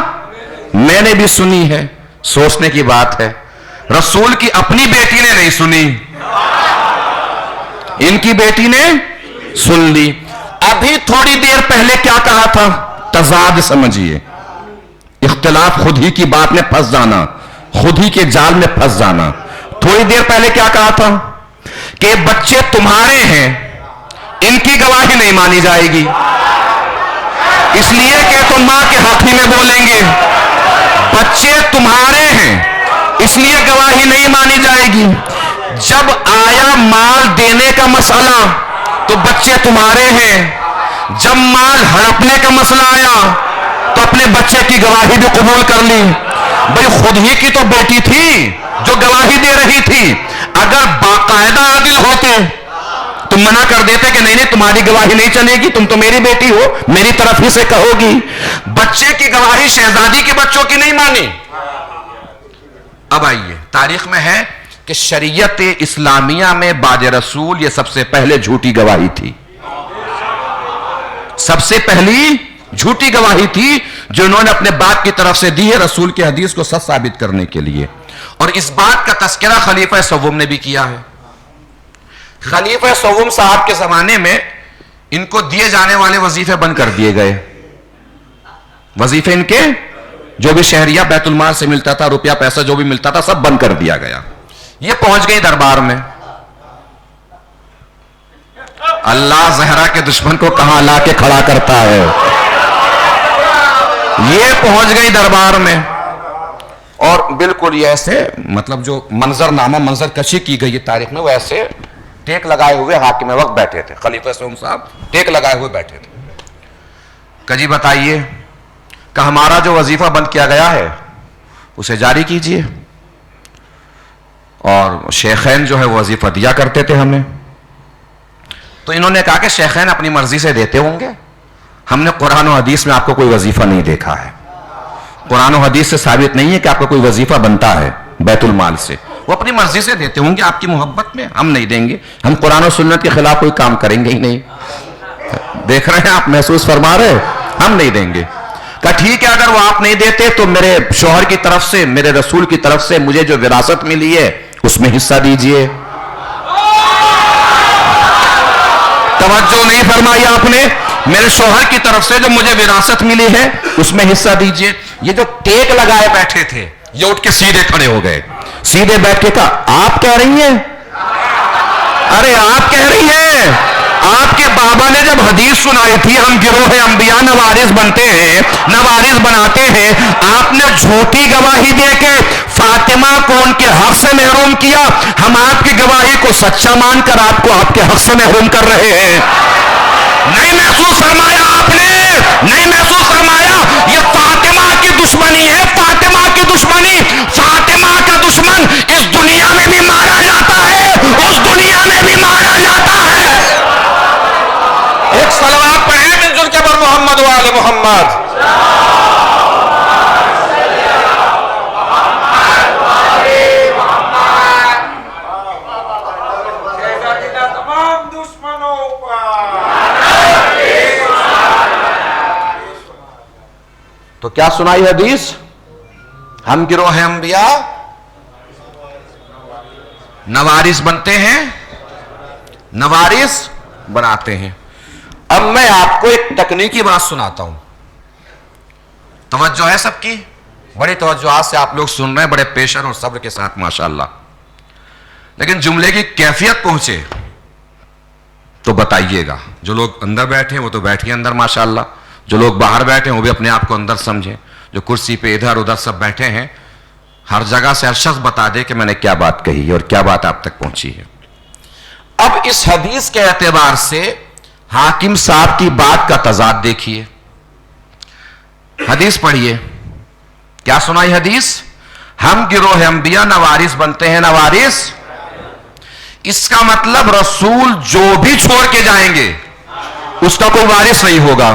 میں نے بھی سنی ہے۔ سوچنے کی بات ہے، رسول کی اپنی بیٹی نے نہیں سنی، ان کی بیٹی نے سن لی۔ ابھی تھوڑی دیر پہلے کیا کہا تھا؟ تضاد سمجھیے، اختلاف خود ہی کی بات میں پھنس جانا، خود ہی کے جال میں پھنس جانا۔ تھوڑی دیر پہلے کیا کہا تھا کہ بچے تمہارے ہیں، ان کی گواہی نہیں مانی جائے گی، اس لیے کہ تم ماں کے حق ہی میں بولیں گے۔ بچے تمہارے ہیں اس لیے گواہی نہیں مانی جائے گی۔ جب آیا مال دینے کا مسئلہ تو بچے تمہارے ہیں، جب مال ہڑپنے کا مسئلہ آیا تو اپنے بچے کی گواہی بھی قبول کر لی۔ بھئی خود ہی کی تو بیٹی تھی جو گواہی دے رہی تھی، اگر باقاعدہ عادل ہوتے تم منع کر دیتے کہ نہیں تمہاری گواہی نہیں چلے گی، تم تو میری بیٹی ہو، میری طرف ہی سے کہو گی۔ بچے کی گواہی شہزادی کے بچوں کی نہیں مانی۔ اب آئیے، تاریخ میں ہے کہ شریعت اسلامیہ میں بعد رسول یہ سب سے پہلے جھوٹی گواہی تھی، سب سے پہلی جھوٹی گواہی تھی جو انہوں نے اپنے باپ کی طرف سے دی ہے رسول کی حدیث کو سچ ثابت کرنے کے لیے۔ اور اس بات کا تذکرہ خلیفہ سوم نے بھی کیا ہے۔ خلیفہ سوم صاحب کے زمانے میں ان کو دیے جانے والے وظیفے بند کر دیے گئے، وظیفے ان کے جو بھی شہریہ بیت المال سے ملتا تھا، روپیہ پیسہ جو بھی ملتا تھا سب بند کر دیا گیا۔ یہ پہنچ گئی دربار میں، اللہ زہرا کے دشمن کو کہاں لا کے کھڑا کرتا ہے، یہ پہنچ گئی دربار میں، اور بالکل یہ ایسے مطلب جو منظر نامہ منظر کشی کی گئی ہے تاریخ میں، وہ ایسے ٹیک لگائے ہوئے حاکم وقت بیٹھے تھے، خلیفہ سوم صاحب ٹیک لگائے ہوئے بیٹھے تھے۔ کہ جی بتائیے کہ ہمارا جو وظیفہ بند کیا گیا ہے اسے جاری کیجئے، اور شیخین جو ہے وہ وظیفہ دیا کرتے تھے ہمیں۔ تو انہوں نے کہا کہ شیخین اپنی مرضی سے دیتے ہوں گے، ہم نے قرآن و حدیث میں آپ کو کوئی وظیفہ نہیں دیکھا ہے، قرآن و حدیث سے ثابت نہیں ہے کہ آپ کو کوئی وظیفہ بنتا ہے بیت المال سے، وہ اپنی مرضی سے دیتے ہوں گے آپ کی محبت میں، ہم نہیں دیں گے، ہم قرآن و سنت کے خلاف کوئی کام کریں گے ہی نہیں۔ دیکھ رہے ہیں آپ، محسوس فرما رہے، ہم نہیں دیں گے۔ کہا ٹھیک ہے، اگر وہ آپ نہیں دیتے تو میرے شوہر کی طرف سے، میرے رسول کی طرف سے مجھے جو وراثت ملی ہے اس میں حصہ دیجئے۔ توجہ نہیں فرمائی آپ نے، میرے شوہر کی طرف سے جو مجھے وراثت ملی ہے اس میں حصہ دیجئے۔ یہ جو ٹیک لگائے بیٹھے تھے یہ اٹھ کے سیدھے کھڑے ہو گئے، سیدھے بیٹھ کے کہا آپ کہہ رہی ہیں، ارے آپ کہہ رہی ہیں، آپ کے بابا نے جب حدیث سنائی تھی ہم گروہ انبیاء نوارث بنتے ہیں، نوارث بناتے ہیں، آپ نے جھوٹی گواہی دے کے فاطمہ کو ان کے حق سے محروم کیا. ہم آپ کی گواہی کو سچا مان کر آپ کو آپ کے حق سے محروم کر رہے ہیں. نہیں محسوس فرمایا آپ نے؟ نہیں محسوس فرمایا؟ یہ فاطمہ کی دشمنی ہے، فاطمہ کی دشمنی. فاطمہ کا دشمن اس دنیا میں بھی مارا جاتا ہے، اس دنیا میں بھی مارا جاتا ہے. ایک صلوات پڑھیں من جل کے بر محمد و آل محمد. تو کیا سنائی حدیث؟ ہم گروہ انبیاء نوارث بنتے ہیں، نوارث بناتے ہیں. اب میں آپ کو ایک تکنیکی بات سناتا ہوں. توجہ ہے سب کی؟ بڑی توجہات سے آپ لوگ سن رہے ہیں، بڑے پیشن اور صبر کے ساتھ ماشاءاللہ. لیکن جملے کی کیفیت پہنچے تو بتائیے گا. جو لوگ اندر بیٹھے ہیں وہ تو بیٹھیے اندر ماشاءاللہ، جو لوگ باہر بیٹھے ہیں وہ بھی اپنے آپ کو اندر سمجھیں. جو کرسی پہ ادھر ادھر سب بیٹھے ہیں، ہر جگہ سے ہر شخص بتا دے کہ میں نے کیا بات کہی ہے اور کیا بات آپ تک پہنچی ہے. اب اس حدیث کے اعتبار سے حاکم صاحب کی بات کا تضاد دیکھیے. حدیث پڑھیے. کیا سنائی حدیث؟ ہم گروہ انبیاء نوارث بنتے ہیں، نوارث. اس کا مطلب رسول جو بھی چھوڑ کے جائیں گے اس کا کوئی وارث نہیں ہوگا.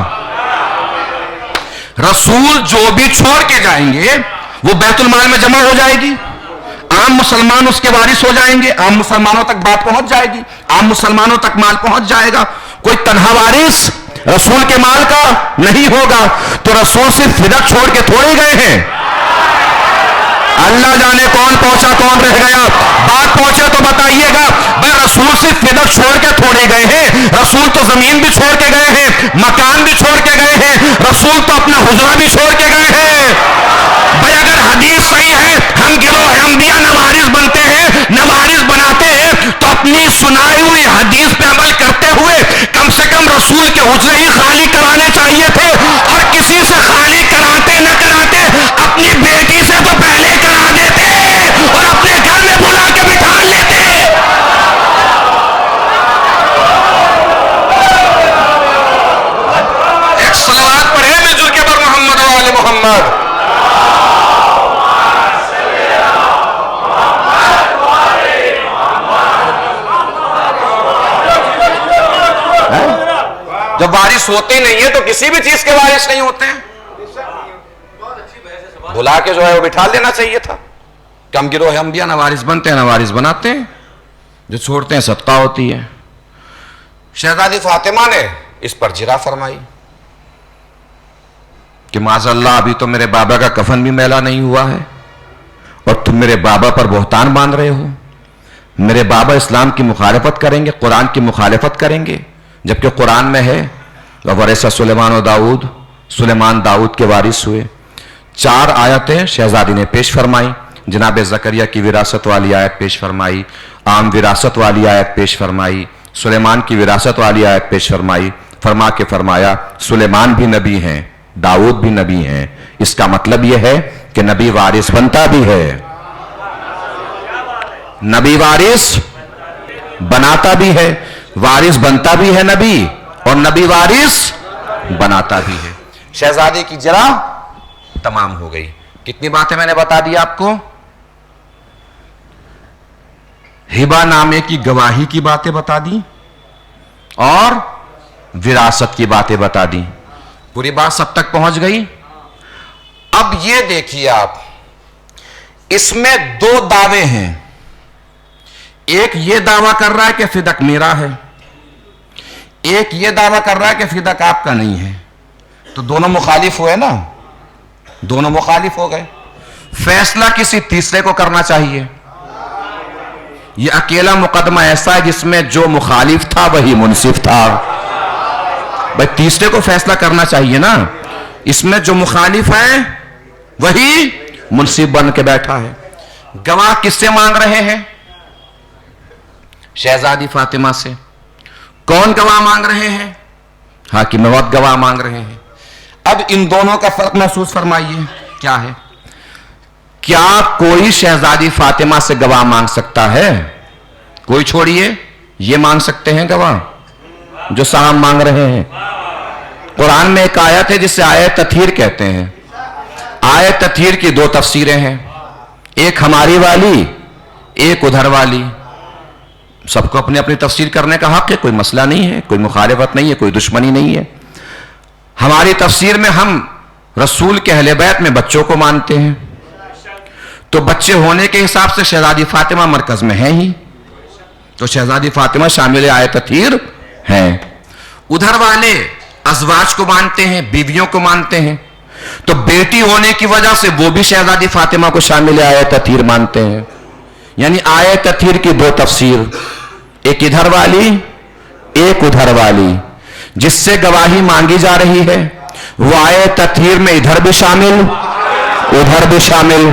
رسول جو بھی چھوڑ کے جائیں گے وہ بیت المال میں جمع ہو جائے گی، عام مسلمان اس کے وارث ہو جائیں گے، عام مسلمانوں تک بات پہنچ جائے گی، عام مسلمانوں تک مال پہنچ جائے گا. کوئی تنہا وارث رسول کے مال کا نہیں ہوگا. تو رسول صرف فدق چھوڑ کے تھوڑے گئے ہیں. اللہ جانے کون پہنچا کون رہ گیا. بات پہنچے تو بتائیے گا. بھائی رسول صرف فدق چھوڑ کے تھوڑے گئے ہیں، رسول تو زمین بھی چھوڑ کے گئے ہیں، مکان بھی چھوڑ کے گئے ہیں، رسول تو اپنا حجرہ بھی چھوڑ کے گئے ہیں. بھائی اگر حدیث صحیح ہے ہم گروہ انبیاء نوارث بنتے ہیں، نوارث بناتے ہیں، تو اپنی سنائی ہوئی حدیث پہ عمل کرتے ہوئے کم سے کم رسول کے حجرے ہی خالی کرانے چاہیے تھے. اور کسی سے خالی کراتے نہ کراتے اپنی بیٹی سے تو پہلے کرا دیتے اور اپنے گھر میں بلا کے بٹھا لیتے. ایک صلوات پڑھے من جل کے بر محمد و آل محمد. جب وارث ہوتے نہیں ہیں تو کسی بھی چیز کے وارث نہیں ہوتے ہیں. بلا کے جو ہے وہ بٹھا لینا چاہیے تھا. کم گروہ انبیاء نوارث بنتے ہیں، نوارث بناتے ہیں، جو چھوڑتے ہیں صدقہ ہوتی ہے. شہزادی فاطمہ نے اس پر جرا فرمائی کہ معاذ اللہ ابھی تو میرے بابا کا کفن بھی میلا نہیں ہوا ہے اور تم میرے بابا پر بہتان باندھ رہے ہو. میرے بابا اسلام کی مخالفت کریں گے، قرآن کی مخالفت کریں گے، جبکہ قرآن میں ہے وَوَرِثَ سُلَيْمَانُ داؤد، سلیمان داؤد کے وارث ہوئے. 4 آیتیں شہزادی نے پیش فرمائی. جناب زکریا کی وراثت والی آیت پیش فرمائی، عام وراثت والی آیت پیش فرمائی، سلیمان کی وراثت والی آیت پیش فرمائی. فرما کے فرمایا سلیمان بھی نبی ہیں، داؤد بھی نبی ہیں. اس کا مطلب یہ ہے کہ نبی وارث بنتا بھی ہے، نبی وارث بناتا بھی ہے. وارث بنتا بھی ہے نبی اور نبی وارث بناتا بھی ہے. شہزادی کی جرا تمام ہو گئی. کتنی باتیں میں نے بتا دی آپ کو؟ ہبہ نامے کی گواہی کی باتیں بتا دی اور وراثت کی باتیں بتا دی. پوری بات سب تک پہنچ گئی. اب یہ دیکھیے آپ، اس میں 2 دعوے ہیں. ایک یہ دعویٰ کر رہا ہے کہ فدق میرا ہے، ایک یہ دعویٰ کر رہا ہے کہ فدق آپ کا نہیں ہے. تو دونوں مخالف ہوئے نا، دونوں مخالف ہو گئے. فیصلہ کسی تیسرے کو کرنا چاہیے. یہ اکیلا مقدمہ ایسا ہے جس میں جو مخالف تھا وہی منصف تھا. بھائی تیسرے کو فیصلہ کرنا چاہیے نا. اس میں جو مخالف ہے وہی منصف بن کے بیٹھا ہے. گواہ کس سے مانگ رہے ہیں؟ شہزادی فاطمہ سے. کون گواہ مانگ رہے ہیں؟ حاکم وقت گواہ مانگ رہے ہیں. اب ان دونوں کا فرق محسوس فرمائیے کیا ہے. کیا کوئی شہزادی فاطمہ سے گواہ مانگ سکتا ہے؟ کوئی چھوڑیے، یہ مانگ سکتے ہیں گواہ جو صاحب مانگ رہے ہیں. قرآن میں ایک آیت ہے جسے آیت تطہیر کہتے ہیں. آیت تطہیر کی دو تفسیریں ہیں، ایک ہماری والی، ایک ادھر والی. سب کو اپنی اپنی تفسیر کرنے کا حق ہے، کوئی مسئلہ نہیں ہے، کوئی مخالفت نہیں ہے، کوئی دشمنی نہیں ہے. ہماری تفسیر میں ہم رسول کے اہل بیت میں بچوں کو مانتے ہیں، تو بچے ہونے کے حساب سے شہزادی فاطمہ مرکز میں ہیں ہی، تو شہزادی فاطمہ شامل آیت تطہیر ہیں. ادھر والے ازواج کو مانتے ہیں، بیویوں کو مانتے ہیں، تو بیٹی ہونے کی وجہ سے وہ بھی شہزادی فاطمہ کو شامل آیت تطہیر مانتے ہیں. یعنی آیت تطہیر کی دو تفسیر، ایک ادھر والی، ایک ادھر والی. جس سے گواہی مانگی جا رہی ہے وہ آیت تطہیر میں ادھر بھی شامل، ادھر بھی شامل.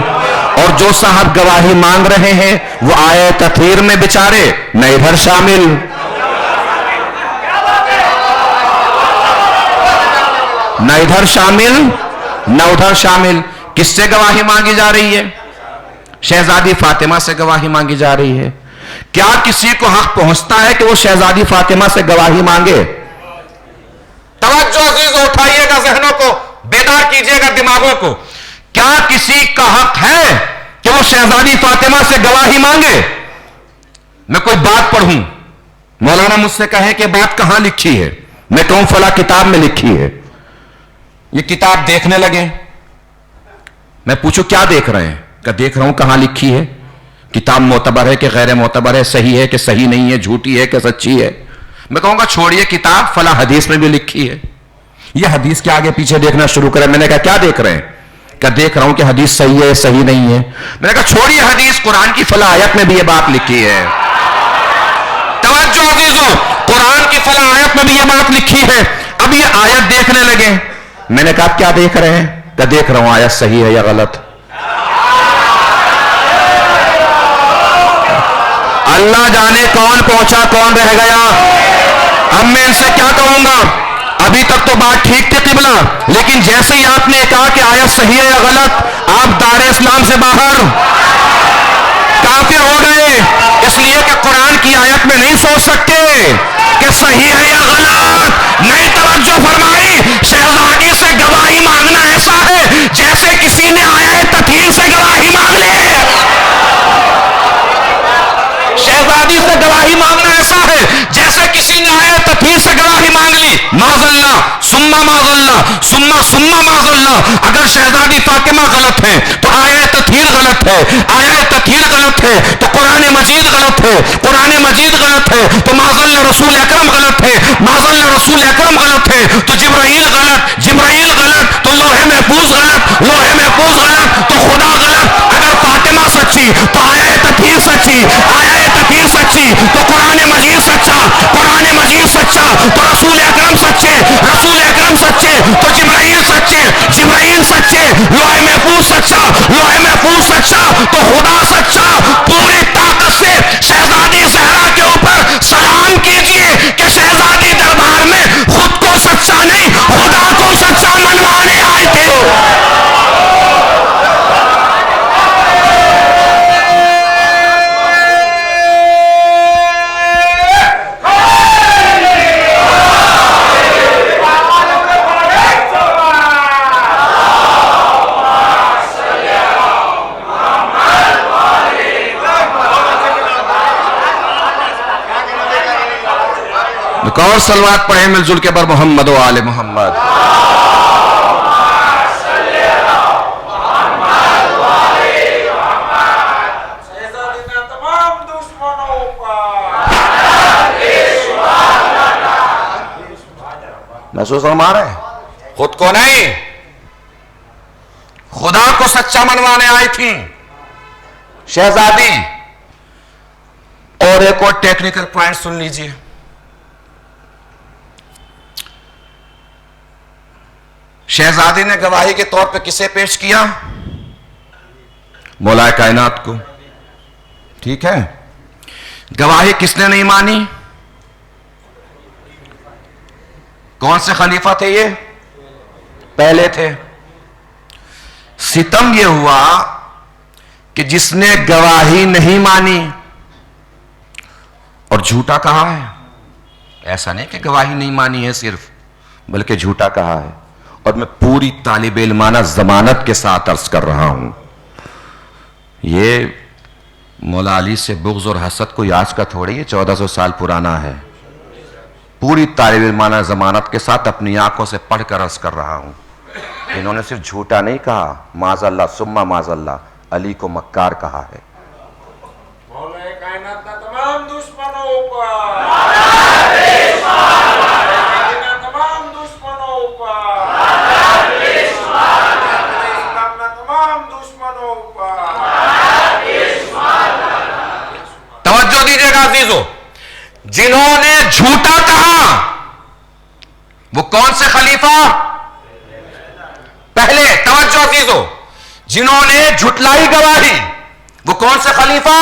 اور جو صاحب گواہی مانگ رہے ہیں وہ آیت تطہیر میں بیچارے نہ ادھر شامل. نہ ادھر شامل نہ ادھر شامل. کس سے گواہی مانگی جا رہی ہے؟ شہزادی فاطمہ سے گواہی مانگی جا رہی ہے. کیا کسی کو حق پہنچتا ہے کہ وہ شہزادی فاطمہ سے گواہی مانگے؟ توجہ عزیز، اٹھائیے گا ذہنوں کو، بیدار کیجئے گا دماغوں کو. کیا کسی کا حق ہے کہ وہ شہزادی فاطمہ سے گواہی مانگے؟ میں کوئی بات پڑھوں، مولانا مجھ سے کہے کہ بات کہاں لکھی ہے، میں کہوں فلاں کتاب میں لکھی ہے. یہ کتاب دیکھنے لگے، میں پوچھوں کیا دیکھ رہے ہیں؟ کہ دیکھ رہا ہوں کہاں لکھی ہے. کتاب معتبر ہے کہ غیر معتبر ہے، صحیح ہے کہ صحیح نہیں ہے، جھوٹی ہے کہ سچی ہے. میں کہوں گا چھوڑیے کتاب، فلاں حدیث میں بھی لکھی ہے. یہ حدیث کے آگے پیچھے دیکھنا شروع کرے. میں نے کہا کیا دیکھ رہے ہیں؟ کہ دیکھ رہا ہوں کہ حدیث صحیح ہے صحیح نہیں ہے. میں نے کہا چھوڑیے حدیث، قرآن کی فلاں آیت میں بھی یہ بات لکھی ہے. توجہ عزیزوں، قرآن کی فلاں آیت میں بھی یہ بات لکھی ہے. اب یہ آیت دیکھنے لگے. میں نے کہا کیا دیکھ رہے ہیں؟ کہ دیکھ رہا ہوں آیت صحیح ہے یا غلط. اللہ جانے کون پہنچا کون رہ گیا. اب میں ان سے کیا کہوں گا؟ ابھی تک تو بات ٹھیک تھی قبلہ، لیکن جیسے ہی آپ نے کہا کہ آیت صحیح ہے یا غلط، آپ دار اسلام سے باہر کافر ہو گئے. اس لیے کہ قرآن کی آیت میں نہیں سوچ سکتے کہ صحیح ہے یا غلط. نہیں، توجہ فرمائی. شہزادی سے گواہی مانگنا ایسا ہے جیسے کسی نے آیت تطہیر سے گواہی مانگ لی. شہزادی سے گواہی مانگنا ایسا ہے جیسے کسی نے آیت تطہیر سے گواہی مانگ لی. معاذ اللہ، ثم معاذ اللہ، ثم معاذ اللہ. اگر شہزادی فاطمہ غلط ہے تو آیت تطہیر غلط ہے، آیت تطہیر غلط ہے تو قرآن مجید غلط ہے، قرآن مجید غلط ہے تو معاذ اللہ رسول اکرم غلط ہے، معاذ اللہ رسول اکرم غلط ہے تو جبرائیل غلط، جبرائیل غلط تو لوح محفوظ غلط، لوح محفوظ غلط تو خدا غلط. اگر فاطمہ سچی تو آیت تطہیر سچی، آیت تطہیر سچی تو قرآن مجید سچا، قرآن مجید سچا تو رسول اکرم سچے، رسول اکرم سچے تو جبرائیل سچے، جبرائیل سچے، لوح محفوظ سچا، لوح محفوظ سچا تو خدا سچا. پوری طاقت سے شہزادی زہرا کے اوپر سلام کیجئے کہ شہزادی دربار میں خود کو سچا نہیں خدا کو سچا منوانے آئے تھے. اور صلوات پڑھیں مل جل کے بر محمد و آل محمد. محسوس فرما رہے ہیں؟ خود کو نہیں، خدا کو سچا منوانے آئی تھی شہزادی. اور ایک اور ٹیکنیکل پوائنٹ سن لیجئے. شہزادی نے گواہی کے طور پہ کسے پیش کیا؟ مولا کائنات کو. ٹھیک ہے، گواہی کس نے نہیں مانی؟ کون سے خلیفہ تھے یہ؟ پہلے تھے. ستم یہ ہوا کہ جس نے گواہی نہیں مانی اور جھوٹا کہا ہے. ایسا نہیں کہ گواہی نہیں مانی ہے صرف، بلکہ جھوٹا کہا ہے. اور میں پوری طالب علمانہ ضمانت کے ساتھ عرض کر رہا ہوں، یہ مولا علی سے بغض اور حسد کوئی آج کا تھوڑی ہے، 1400 سال پرانا ہے. پوری طالب علمانہ ضمانت کے ساتھ اپنی آنکھوں سے پڑھ کر عرض کر رہا ہوں، انہوں نے صرف جھوٹا نہیں کہا، معاذ اللہ ثم معاذ اللہ علی کو مکار کہا ہے. مولا کائنات کا تمام دشمنوں پر، تمام دشمنوں پر، تمام دشمنوں پر. توجہ دیجیے گا عزیزو، جنہوں نے جھوٹا کہا وہ کون سے خلیفہ؟ پہلے. توجہ عزیزو، جنہوں نے جھٹلائی گواہی وہ کون سے خلیفہ؟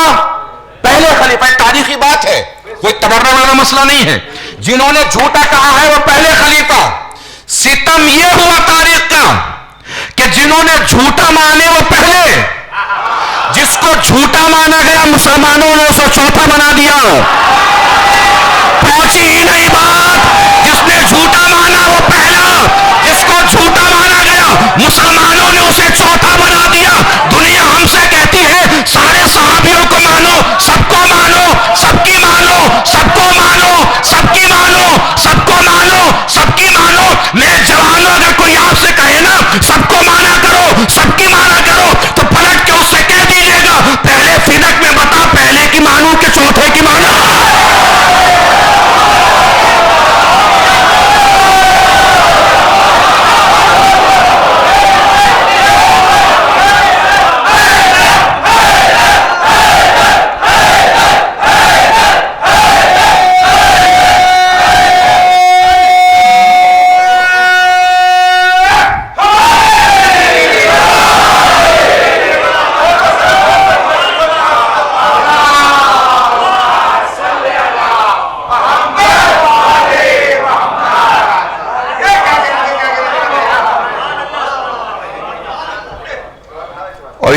پہلے خلیفہ. تاریخی بات ہے، کوئی تبرہ والا مسئلہ نہیں ہے. جنہوں نے جھوٹا کہا ہے وہ پہلے خلیفہ. ستم یہ ہوا تاریخ کا کہ جنہوں نے جھوٹا مانے وہ پہلے. جس کو جھوٹا مانا گیا مسلمانوں نے اسے چوتھا بنا دیا. پہنچی ہی نہیں بات. جس نے جھوٹا مانا وہ پہلا، جس کو جھوٹا مانا گیا مسلمانوں نے اسے چوتھا بنا دیا. دنیا ہم سے کہتی ہے سارے صحابیوں کو مانو، سب کو مانو، سب کی مانو، سب کو مانو، سب کی مانو، سب کو مانو، سب کی مانو. میں جوانوں اگر کوئی آپ سے کہے نا سب کو مانا کرو، سب کی مانا کرو، تو پلٹ کے اس سے کہہ دیجیے گا پہلے فدق میں بتا پہلے کی مانو کہ چوتھے کی مانو.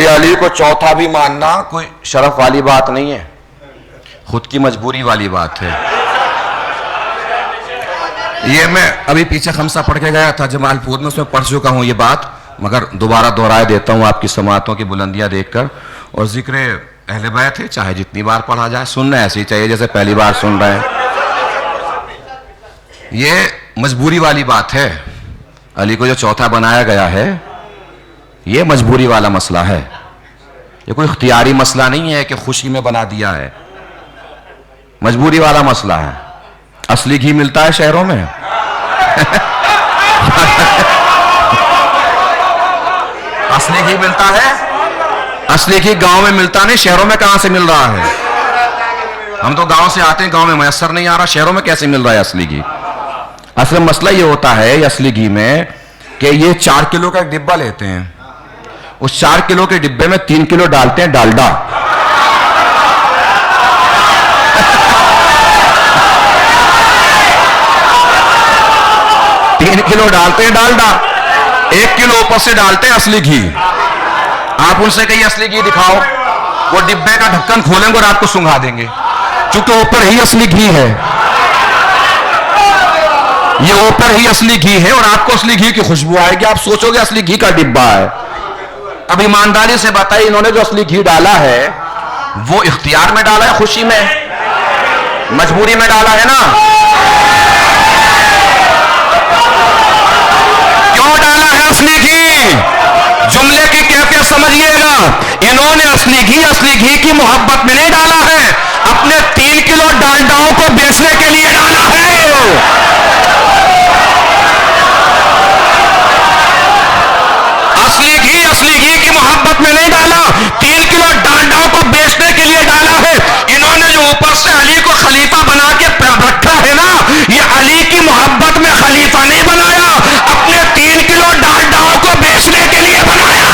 علی کو چوتھا بھی ماننا کوئی شرف والی بات نہیں ہے، خود کی مجبوری والی بات ہے. یہ میں ابھی پیچھے خمسہ پڑھ کے گیا تھا جمال پور میں، اس میں پڑھ چکا ہوں یہ بات، مگر دوبارہ دہرائے دیتا ہوں آپ کی سماعتوں کی بلندیاں دیکھ کر. اور ذکر اہل بیت ہے، چاہے جتنی بار پڑھا جائے، سننا ایسے ہی چاہیے جیسے پہلی بار سن رہے ہیں. یہ مجبوری والی بات ہے. علی کو جو چوتھا بنایا گیا ہے یہ مجبوری والا مسئلہ ہے، یہ کوئی اختیاری مسئلہ نہیں ہے کہ خوشی میں بنا دیا ہے، مجبوری والا مسئلہ ہے. اصلی گھی ملتا ہے شہروں میں اصلی گھی ملتا ہے، اصلی گھی گاؤں میں ملتا نہیں، شہروں میں کہاں سے مل رہا ہے؟ ہم تو گاؤں سے آتے ہیں، گاؤں میں میسر نہیں آ رہا، شہروں میں کیسے مل رہا ہے اصلی گھی؟ اصل مسئلہ یہ ہوتا ہے اصلی گھی میں کہ یہ 4 کلو کا ایک ڈبہ لیتے ہیں، اس 4 کلو کے ڈبے میں 3 کلو ڈالتے ہیں ڈالڈا. 3 کلو ڈالتے ہیں ڈالڈا، 1 کلو اوپر سے ڈالتے ہیں اصلی گھی. آپ ان سے کہیں اصلی گھی دکھاؤ، وہ ڈبے کا ڈھکن کھولیں گے اور آپ کو سنگھا دیں گے، چونکہ اوپر ہی اصلی گھی ہے. یہ اوپر ہی اصلی گھی ہے اور آپ کو اصلی گھی کی خوشبو آئے گی، آپ سوچو گے اصلی گھی کا ڈبہ ہے. اب ایمانداری سے بتائیے انہوں نے جو اصلی گھی ڈالا ہے وہ اختیار میں ڈالا ہے، خوشی میں، مجبوری میں ڈالا ہے نا؟ کیوں ڈالا ہے اصلی گھی؟ جملے کی کیفیت سمجھیے گا. انہوں نے اصلی گھی کی محبت میں نہیں ڈالا ہے، اپنے 3 کلو ڈالڈاؤں کو بیچنے کے لیے ڈالا ہے. اصلی گھی کی محبت میں نہیں ڈالا، 3 کلو ڈالڈاؤں کو بیچنے کے لیے ڈالا ہے. انہوں نے جو اوپر سے علی کو خلیفہ بنا کے رکھا ہے نا، یہ علی کی محبت میں خلیفہ نہیں بنایا، اپنے 3 کلو ڈالڈاؤں کو بیچنے کے لیے بنایا.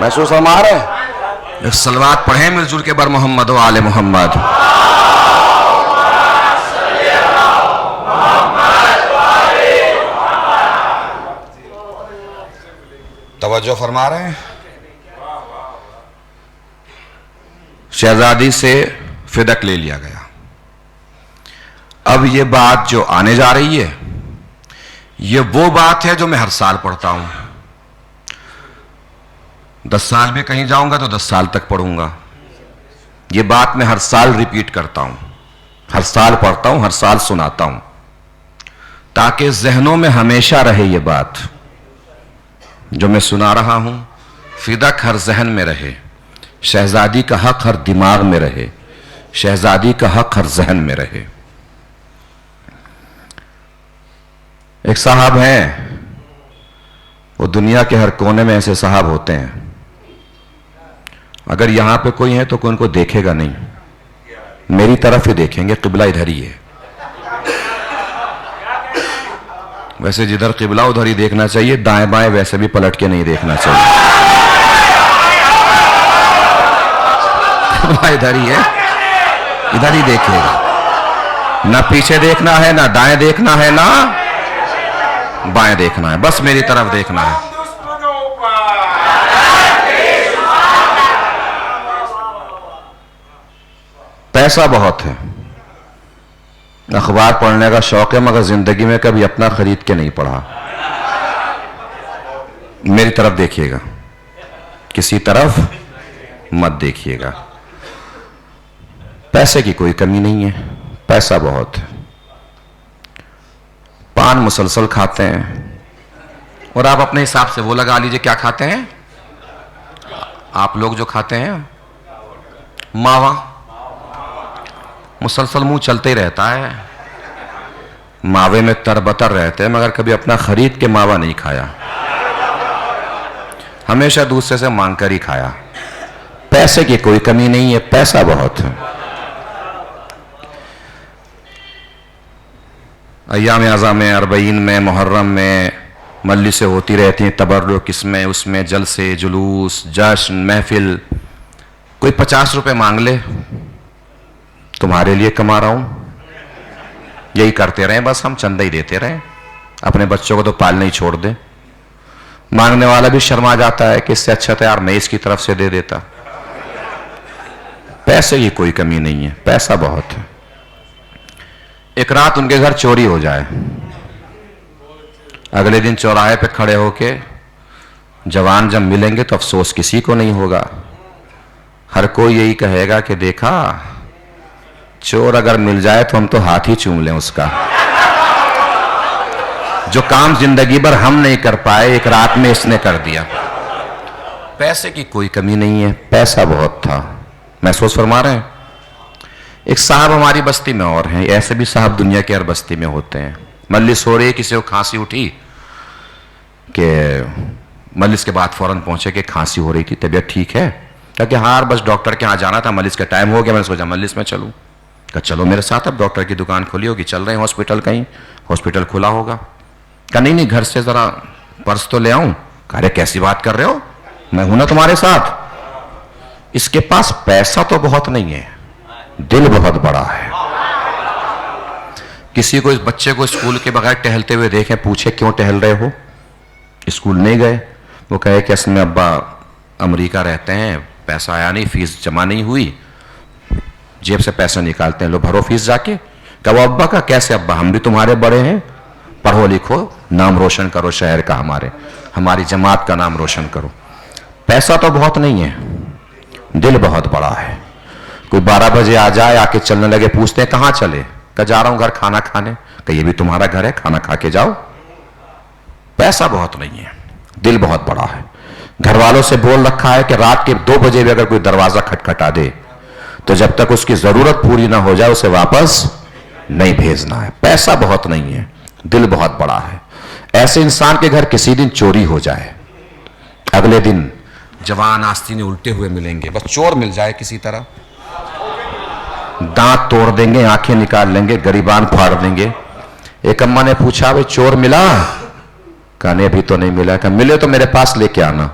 محسوس فرما رہے ہیں؟ ایک صلوات پڑھیں مل جل کے بر محمد و آل محمد. توجہ فرما رہے ہیں؟ شہزادی سے فدق لے لیا گیا. اب یہ بات جو آنے جا رہی ہے یہ وہ بات ہے جو میں ہر سال پڑھتا ہوں. 10 سال میں کہیں جاؤں گا تو 10 سال تک پڑھوں گا. یہ بات میں ہر سال ریپیٹ کرتا ہوں, ہر سال پڑھتا ہوں, ہر سال سناتا ہوں, تاکہ ذہنوں میں ہمیشہ رہے یہ بات جو میں سنا رہا ہوں. فدق ہر ذہن میں رہے, شہزادی کا حق ہر دماغ میں رہے, شہزادی کا حق ہر ذہن میں رہے. ایک صاحب ہیں, وہ دنیا کے ہر کونے میں ایسے صاحب ہوتے ہیں, اگر یہاں پہ کوئی ہے تو کوئی ان کو دیکھے گا نہیں, میری طرف ہی دیکھیں گے, قبلہ ادھر ہی ہے. ویسے جدھر قبلہ ادھر ہی دیکھنا چاہیے, دائیں بائیں ویسے بھی پلٹ کے نہیں دیکھنا چاہیے. قبلہ ادھر ہی ہے, ادھر ہی دیکھے گا. نہ پیچھے دیکھنا ہے, نہ دائیں دیکھنا ہے, نہ بائیں دیکھنا ہے, بس میری طرف دیکھنا ہے. دشمنوں پر پیسہ بہت ہے, اخبار پڑھنے کا شوق ہے, مگر زندگی میں کبھی اپنا خرید کے نہیں پڑھا. میری طرف دیکھیے گا, کسی طرف مت دیکھیے گا. پیسے کی کوئی کمی نہیں ہے, پیسہ بہت ہے. پان مسلسل کھاتے ہیں, اور آپ اپنے حساب سے وہ لگا لیجئے کیا کھاتے ہیں. آپ لوگ جو کھاتے ہیں ماوا, مسلسل منہ چلتے ہی رہتا ہے, ماوے میں تربتر رہتے ہیں, مگر کبھی اپنا خرید کے ماوا نہیں کھایا, ہمیشہ دوسرے سے مانگ کر ہی کھایا. پیسے کی کوئی کمی نہیں ہے, پیسہ بہت ہے. ایام اعظم میں, اربعین میں, محرم میں مجلسیں ہوتی رہتی ہیں, تبرک اس میں اس میں, جلسے, جلوس, جشن, محفل. کوئی 50 روپے مانگ لے, تمہارے لیے کما رہا ہوں, یہی کرتے رہیں, بس ہم چندہ ہی دیتے رہیں, اپنے بچوں کو تو پالنا ہی چھوڑ دیں. مانگنے والا بھی شرما جاتا ہے کہ اس سے اچھا تھا یار میں اس کی طرف سے دے دیتا. پیسے کی کوئی کمی نہیں ہے, پیسہ بہت ہے. ایک رات ان کے گھر چوری ہو جائے, اگلے دن چوراہے پہ کھڑے ہو کے جوان جب ملیں گے تو افسوس کسی کو نہیں ہوگا. ہر کوئی یہی کہے گا کہ دیکھا چور اگر مل جائے تو ہم تو ہاتھ ہی چوم لیں اس کا. جو کام زندگی بھر ہم نہیں کر پائے ایک رات میں اس نے کر دیا. پیسے کی کوئی کمی نہیں ہے, پیسہ بہت تھا. محسوس فرما رہے ہیں؟ ایک صاحب ہماری بستی میں اور ہیں, ایسے بھی صاحب دنیا کے ہر بستی میں ہوتے ہیں. مجلس ہو رہی ہے, کسی کو کھانسی اٹھی کہ مجلس کے بعد فوراً پہنچے کہ کھانسی ہو رہی تھی, طبیعت ٹھیک ہے؟ کہ ہاں بس ڈاکٹر کے ہاں جانا تھا, مجلس کا ٹائم ہو گیا, میں نے سوچا مجلس میں چلوں. کہ چلو میرے ساتھ, اب ڈاکٹر کی دکان کھلی ہوگی, چل رہے ہیں ہاسپٹل, کہیں ہاسپٹل کھلا ہوگا. کہ نہیں گھر سے ذرا پرس تو لے آؤں. کہا رہے کیسی بات کر رہے ہو, میں ہوں نا تمہارے ساتھ. اس کے پاس پیسہ تو بہت نہیں ہے, دل بہت بڑا ہے. کسی کو اس بچے کو اسکول کے بغیر ٹہلتے ہوئے دیکھیں, پوچھے کیوں ٹہل رہے ہو, اسکول نہیں گئے. وہ کہے کہ اصل میں ابا امریکہ رہتے ہیں, پیسہ آیا نہیں, فیس جمع نہیں ہوئی, جیب سے پیسہ نکالتے ہیں, لو بھرو فیس جا کے. کہ وہ ابا کا کیسے ابا, ہم بھی تمہارے بڑے ہیں, پڑھو لکھو, نام روشن کرو شہر کا, ہماری جماعت کا نام روشن کرو. پیسہ تو بہت نہیں ہے, دل بہت بڑا ہے. کوئی 12 بجے آ جائے, آ کے چلنے لگے, پوچھتے ہیں کہاں چلے, کہ جا رہا ہوں گھر کھانا کھانے. کہ یہ بھی تمہارا گھر ہے, کھانا کھا کے جاؤ. پیسہ بہت نہیں ہے, دل بہت بڑا ہے. گھر والوں سے بول رکھا ہے کہ رات کے 2 بجے بھی اگر کوئی دروازہ کھٹکھٹا دے تو جب تک اس کی ضرورت پوری نہ ہو جائے اسے واپس نہیں بھیجنا ہے. پیسہ بہت نہیں ہے, دل بہت بڑا ہے. ایسے انسان کے گھر کسی دن چوری ہو جائے, اگلے دن جوان آستینے الٹے ہوئے ملیں گے. بس چور مل جائے کسی طرح, دانت توڑ دیں گے, آنکھیں نکال لیں گے, گریبان پھاڑ دیں گے. ایک اماں نے پوچھا بھئی چور ملا؟ کہا نہیں ابھی تو نہیں ملا. کہا ملے تو میرے پاس لے کے آنا.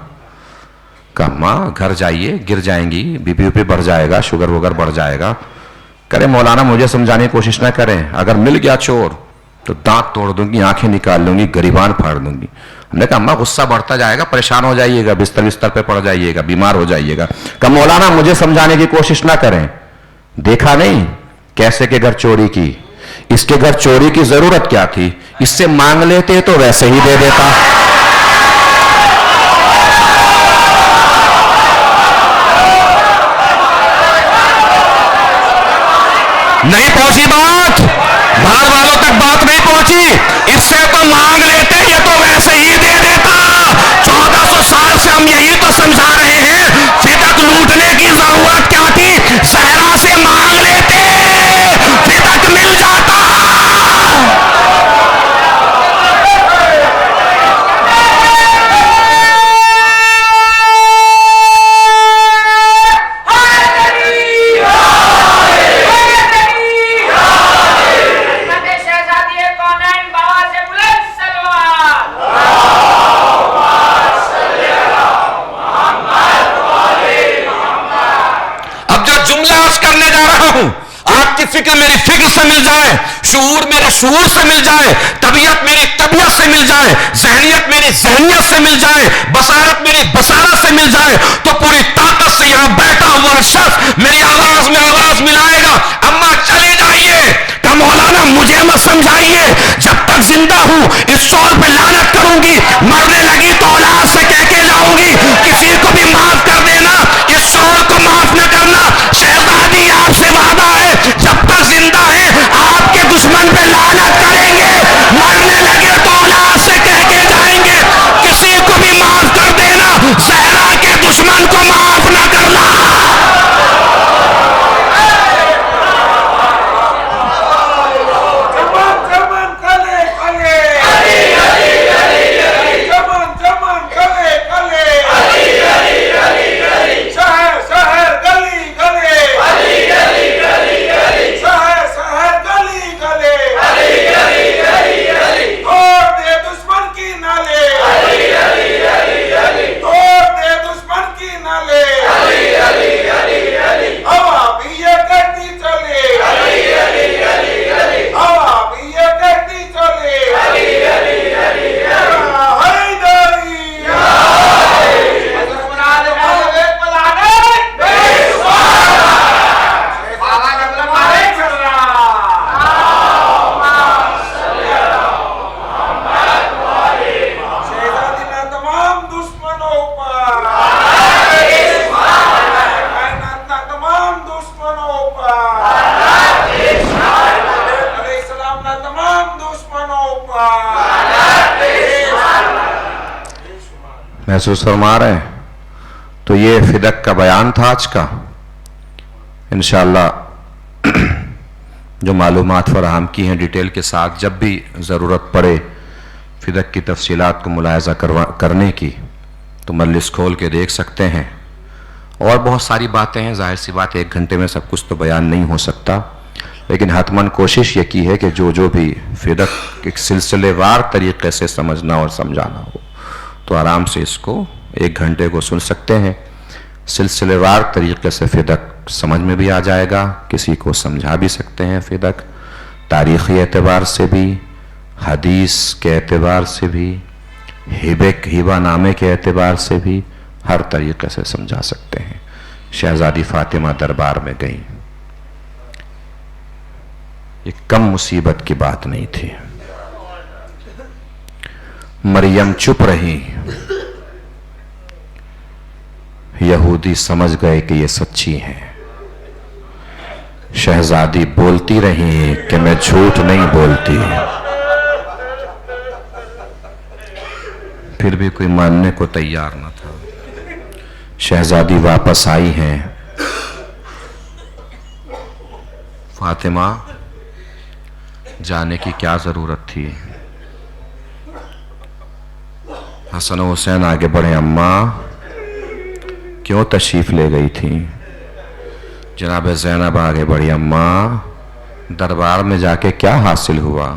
کہا ماں گھر جائیے, گر جائیں گی, بی پی بڑھ جائے گا, شوگر وگر بڑھ جائے گا. کرے مولانا مجھے سمجھانے کی کوشش نہ کریں, اگر مل گیا چور تو دانت توڑ دوں گی, آنکھیں نکال لوں گی, گریبان پھاڑ دوں گی. ہم نے کہا اماں غصہ بڑھتا جائے گا, پریشان ہو جائیے گا, بستر پہ پڑ جائیے گا, بیمار ہو جائیے گا. کہا مولانا مجھے سمجھانے کی کوشش نہ کریں, دیکھا نہیں کیسے کے گھر چوری کی, اس کے گھر چوری کی ضرورت کیا تھی, اس سے مانگ لیتے تو ویسے ہی دے دیتا. نہیں پہنچی بات, باہر والوں تک بات نہیں پہنچی, اس سے تو مانگ لیتے, یہ تو ویسے ہی دے دیتا. 1400 سال سے ہم یہی تو سمجھا رہے ہیں, فدق لوٹنے کی ضرورت کیا تھی, صحرا سے مانگ لیتے, فدق مل جاتا. فکر میری فکر سے مل جائے, شعور میرے شعور سے مل جائے, طبیعت میری طبیعت سے مل جائے, ذہنیت میری ذہنیت سے مل جائے, بصارت میری بصارت سے مل جائے, تو پوری طاقت سے یہاں بیٹھا ہوا شخص میری آواز میں آواز ملائے گا, اماں چلے جائیے. کہ مولانا مجھے مت سمجھائیے, جب تک زندہ ہوں اس شور پہ لعنت کروں گی, مرنے لگی تو اولاد سے کہہ کے لاؤں گی, کسی کو بھی معاف کر دینا, اس شور کو معاف نہ کرنا. شہزادی آپ سے وعدہ ہے, جب تک زندہ ہے آپ کے دشمن پہ لعنت کریں گے, مرنے لگے تو اولاد سے کہہ کے جائیں گے, کسی کو بھی معاف کر دینا, زہرا کے دشمن کو معاف نہ کرنا. محسوس فرما رہے ہیں؟ تو یہ فدق کا بیان تھا آج کا. انشاءاللہ جو معلومات فراہم کی ہیں ڈیٹیل کے ساتھ, جب بھی ضرورت پڑے فدق کی تفصیلات کو ملاحظہ کرنے کی تو مجلس کھول کے دیکھ سکتے ہیں. اور بہت ساری باتیں ہیں, ظاہر سی بات 1 گھنٹے میں سب کچھ تو بیان نہیں ہو سکتا, لیکن حتماً کوشش یہ کی ہے کہ جو بھی فدق ایک سلسلے وار طریقے سے سمجھنا اور سمجھانا ہو تو آرام سے اس کو 1 گھنٹے کو سن سکتے ہیں. سلسلے وار طریقے سے فدق سمجھ میں بھی آ جائے گا, کسی کو سمجھا بھی سکتے ہیں فدق, تاریخی اعتبار سے بھی, حدیث کے اعتبار سے بھی, ہبہ نامے کے اعتبار سے بھی, ہر طریقے سے سمجھا سکتے ہیں. شہزادی فاطمہ دربار میں گئیں, یہ کم مصیبت کی بات نہیں تھی. مریم چپ رہی, یہودی سمجھ گئے کہ یہ سچی ہیں. شہزادی بولتی رہی کہ میں جھوٹ نہیں بولتی, پھر بھی کوئی ماننے کو تیار نہ تھا. شہزادی واپس آئی ہیں. فاطمہ جانے کی کیا ضرورت تھی؟ حسن و حسین آگے بڑھے, اماں کیوں تشریف لے گئی تھی؟ جناب زینب آگے بڑھی, اماں دربار میں جا کے کیا حاصل ہوا؟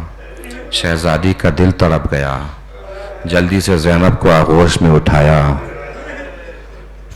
شہزادی کا دل تڑپ گیا, جلدی سے زینب کو آغوش میں اٹھایا.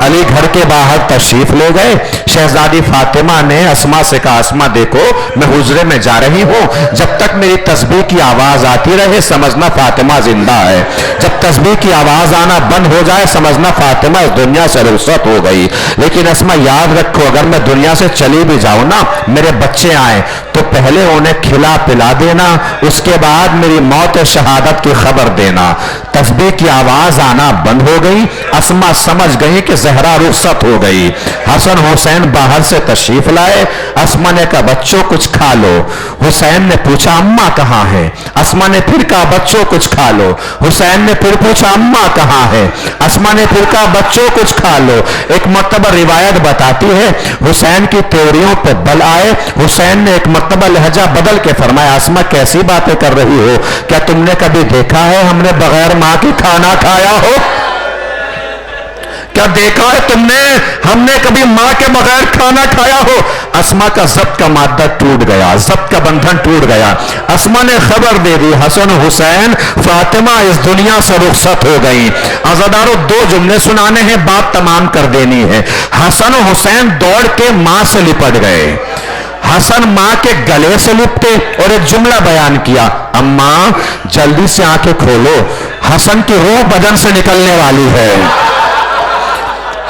علی گھر کے باہر تشریف لے گئے. شہزادی فاطمہ نے اسما سے کہا اسما دیکھو میں حجرے میں جا رہی ہوں, جب تک میری تسبیح کی آواز آتی رہے سمجھنا فاطمہ زندہ ہے, جب تسبیح کی آواز آنا بند ہو جائے سمجھنا فاطمہ اس دنیا سے رخصت ہو گئی. لیکن اسما یاد رکھو اگر میں دنیا سے چلی بھی جاؤں نا, میرے بچے آئیں تو پہلے انہیں کھلا پلا دینا, اس کے بعد میری موت شہادت کی خبر دینا. تسبیح کی آواز آنا بند ہو گئی. اسما سمجھ گئی کہ زہرا رخصت ہو گئی. حسن حسین باہر سے تشریف لائے. اسما نے کہا بچوں کچھ کھا لو. حسین نے پوچھا اماں کہاں ہے؟ اسما نے پھر کہا بچوں کچھ کھا لو. حسین نے پھر پوچھا اماں کہاں ہے؟ اسما نے پھر کہا بچوں کچھ کھا لو. ایک مرتبہ روایت بتاتی ہے حسین کی تیوریوں پہ بل آئے. حسین نے ایک مرتبہ لہجہ بدل کے فرمایا اسما کیسی باتیں کر رہی ہو, کیا تم نے کبھی دیکھا ہے ہم نے بغیر ماں کے کھانا کھایا ہو؟ کیا دیکھا ہے تم نے ہم نے کبھی ماں کے بغیر کھانا کھایا ہو؟ اسما کا ضبط کا مادہ ٹوٹ گیا, ضبط کا بندھن ٹوٹ گیا. اسما نے خبر دے دی حسن حسین فاطمہ اس دنیا سے رخصت ہو گئی. عزادارو دو جملے سنانے ہیں, بات تمام کر دینی ہے. حسن حسین دوڑ کے ماں سے لپٹ گئے. حسن ماں کے گلے سے لپٹے اور ایک جملہ بیان کیا اماں جلدی سے آنکھیں کھولو, حسن کی روح بدن سے نکلنے والی ہے.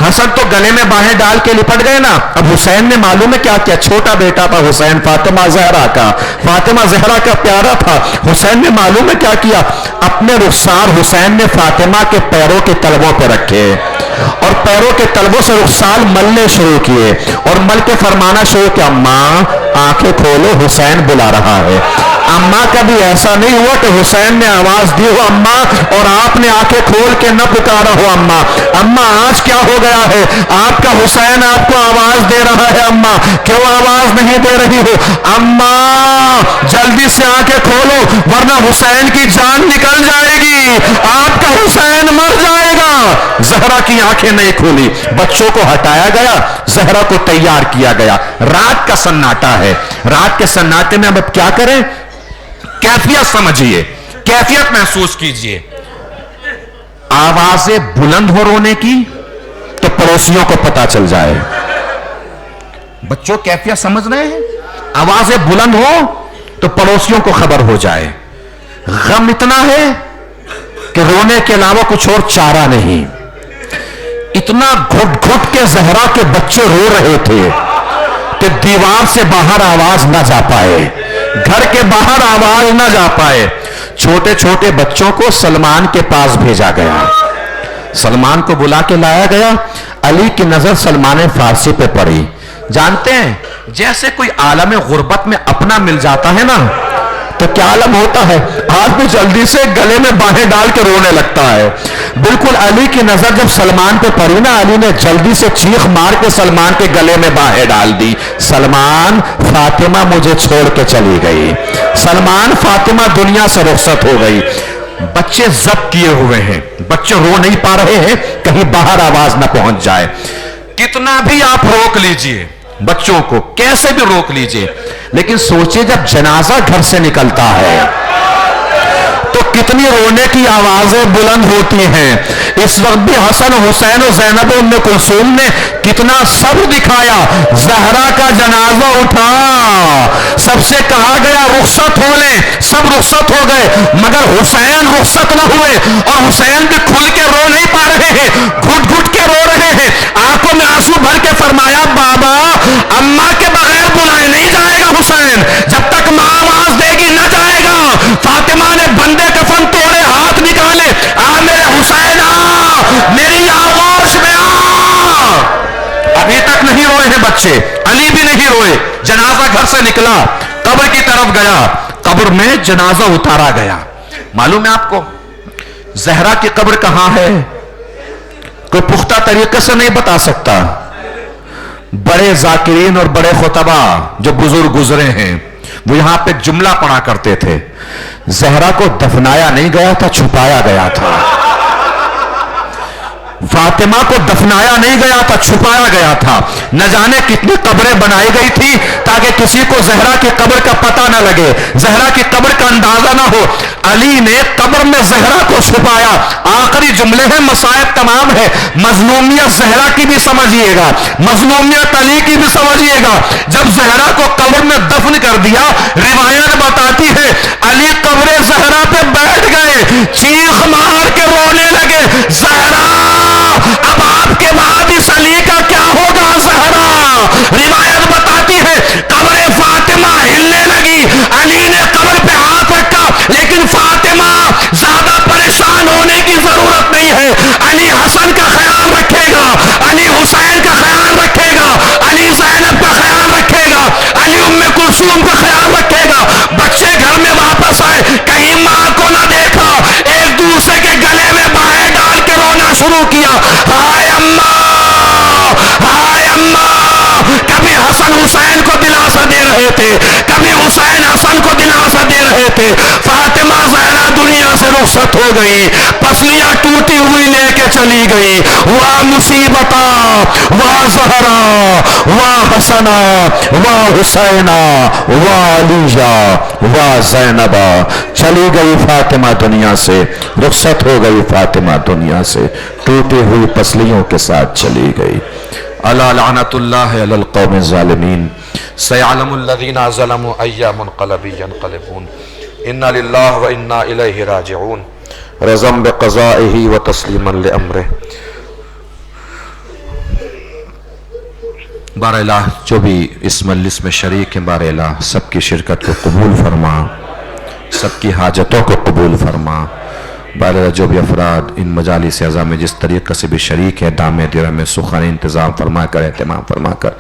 حسن تو گلے میں باہیں ڈال کے لپٹ گئے نا. اب حسین نے معلوم ہے کیا کیا, چھوٹا بیٹا تھا حسین فاطمہ زہرا کا, فاطمہ زہرا کا پیارا تھا. حسین نے معلوم ہے کیا کیا, اپنے رخسار حسین نے فاطمہ کے پیروں کے تلووں پہ رکھے اور پیروں کے تلووں سے رخسار ملنے شروع کیے اور مل کے فرمانا شروع کیا اماں آنکھیں کھولو حسین بلا رہا ہے. اماں کبھی ایسا نہیں ہوا کہ حسین نے آواز دی ہو اماں اور آپ نے آنکھیں کھول کے نہ پکارا ہو اماں. اماں آج کیا ہو گیا ہے, آپ کا حسین آپ کو آواز دے رہا ہے اماں, کیوں آواز نہیں دے رہی ہو؟ اماں جلدی سے آنکھیں کھولو ورنہ حسین کی جان نکل جائے گی, آپ کا حسین مر جائے گا. زہرا کی آنکھیں نہیں کھولی, بچوں کو ہٹایا گیا, زہرا کو تیار کیا گیا. رات کا سناٹا ہے, رات کے سناٹے میں اب کیا کریں؟ کیفیت سمجھیے, کیفیت محسوس کیجئے. آوازیں بلند ہو رونے کی تو پڑوسیوں کو پتا چل جائے. بچوں کیفیت سمجھ رہے ہیں, آوازیں بلند ہو تو پڑوسیوں کو خبر ہو جائے. غم اتنا ہے کہ رونے کے علاوہ کچھ اور چارہ نہیں. اتنا گھٹ گھٹ کے زہرا کے بچے رو رہے تھے کہ دیوار سے باہر آواز نہ جا پائے, گھر کے باہر آواز نہ جا پائے. چھوٹے چھوٹے بچوں کو سلمان کے پاس بھیجا گیا, سلمان کو بلا کے لایا گیا. علی کی نظر سلمان فارسی پہ پڑی. جانتے ہیں جیسے کوئی عالم غربت میں اپنا مل جاتا ہے نا تو کیا عالم ہوتا ہے, آدمی جلدی سے گلے میں باہیں ڈال کے رونے لگتا ہے. بالکل علی کی نظر جب سلمان پہ پڑی نا, علی نے جلدی سے چیخ مار کے سلمان کے گلے میں باہیں ڈال دی. سلمان فاطمہ مجھے چھوڑ کے چلی گئی, سلمان فاطمہ دنیا سے رخصت ہو گئی. بچے ضبط کیے ہوئے ہیں, بچے رو نہیں پا رہے ہیں کہیں باہر آواز نہ پہنچ جائے. کتنا بھی آپ روک لیجئے بچوں کو, کیسے بھی روک لیجئے, لیکن سوچئے جب جنازہ گھر سے نکلتا ہے تو کتنی رونے کی آوازیں بلند ہوتی ہیں. اس وقت بھی حسن حسین و زینب ام کلثوم نے کتنا صبر دکھایا. زہرا کا جنازہ اٹھا, سب سے کہا گیا رخصت ہو لیں, سب رخصت ہو گئے مگر حسین رخصت نہ ہوئے اور حسین بھی کھل کے رو نہیں پا رہے ہیں, گھٹ گھٹ کے رو رہے ہیں. آنکھوں میں آنسو بھر کے فرمایا بابا اماں کے بغیر بلائے نہیں جائے گا حسین, جب تک ماں آواز دے گی نہ جائے گا. فاطمہ نے بندے کفن توڑے, ہاتھ نکالے, آ میرے حسین آ, میری آواز میں آ. ابھی تک نہیں روئے ہیں بچے, علی بھی نہیں روئے. جنازہ گھر سے نکلا, قبر کی طرف گیا, قبر میں جنازہ اتارا گیا. معلوم ہے آپ کو زہرا کی قبر کہاں ہے؟ کوئی پختہ طریقے سے نہیں بتا سکتا. بڑے ذاکرین اور بڑے خطبہ جو بزرگ گزرے ہیں وہ یہاں پہ جملہ پڑھا کرتے تھے, زہرا کو دفنایا نہیں گیا تھا, چھپایا گیا تھا. فاطمہ فاطمہ کو دفنایا نہیں گیا تھا، چھپایا گیا تھا. نہ جانے کتنی قبریں بنائی گئی تھی تاکہ کسی کو زہرا کی قبر کا پتہ نہ لگے، زہرا کی قبر کا اندازہ نہ ہو. علی نے قبر میں زہرا کو چھپایا. آخری جملے ہیں، مصائب تمام ہے. مظلومیت زہرا کی بھی سمجھیے گا، مظلومیت علی کی بھی سمجھیے گا. جب زہرا کو قبر میں دفن کر دیا، روایت بتاتی ہے علی قبر زہرا پہ بیٹھ گئے، چیخ مار کے رونے لگے، زہرا اب آپ کے بعد اس علی کا کیا ہوگا زہرا. روایت بتاتی ہے قبر فاطمہ ہلنے لگی، علی نے قبر پہ ہاتھ رکھا، لیکن فاطمہ زیادہ پریشان ہونے کی ضرورت نہیں ہے. علی حسن کا خیال رکھے گا، علی حسین کا خیال رکھے گا، علی زینب کا خیال رکھے گا، علی ام کلثوم کا خیال رکھے گا. بچے گھر میں واپس آئے، کہیں ماں کو نہ دیکھا، ایک دوسرے کے گلے میں باہیں ڈال کے رونا شروع کیا. ہائے اماں، ہائے اماں. کبھی حسن حسین کو دلاسا دے رہے تھے، کبھی حسین حسن کو دلاسا دے رہے تھے. فاطمہ زہرا دنیا سے رخصت ہو گئی، پسلیاں ٹوٹی ہوئی لے کے چلی گئی. واہ مصیبتا، واہ زہرا، واہ حسنا، واہ حسینا، واہ علیجا، واہ زینبا. چلی گئی فاطمہ دنیا سے، رخصت ہو گئی فاطمہ دنیا سے، ٹوٹی ہوئی پسلیوں کے ساتھ چلی گئی. الا لعنت اللہ علی القوم الظالمین، سیعلم الذین ظلموا ای منقلب ینقلبون. انا للہ و انا الیہ راجعون، رضا بقضائہ و تسلیما لامرہ. بار الہ جو بھی اس مجلس میں شریک ہیں، بار الہ سب کی شرکت کو قبول فرما، سب کی حاجتوں کو قبول فرما. بار الہ جو بھی افراد ان مجالس اعظام میں جس طریقے سے بھی شریک ہے، دامِ درہم میں سخن انتظام فرما کر، اہتمام فرما کر،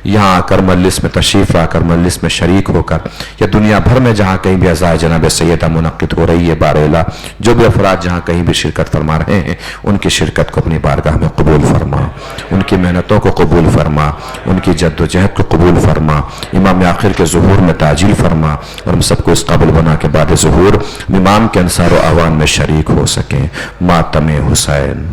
یہاں آ کر مجلس میں تشریف لا کر مجلس میں شریک ہو کر، یا دنیا بھر میں جہاں کہیں بھی عزائے جناب سیدہ منعقد ہو رہی ہے، بار الہ جو بھی افراد جہاں کہیں بھی شرکت فرما رہے ہیں، ان کی شرکت کو اپنی بارگاہ میں قبول فرما، ان کی محنتوں کو قبول فرما، ان کی جد و جہد کو قبول فرما. امام آخر کے ظہور میں تعجیل فرما، اور ہم سب کو اس قابل بنا کے بعد ظہور امام کے انصار و اعوان میں شریک ہو سکیں. ماتم حسین.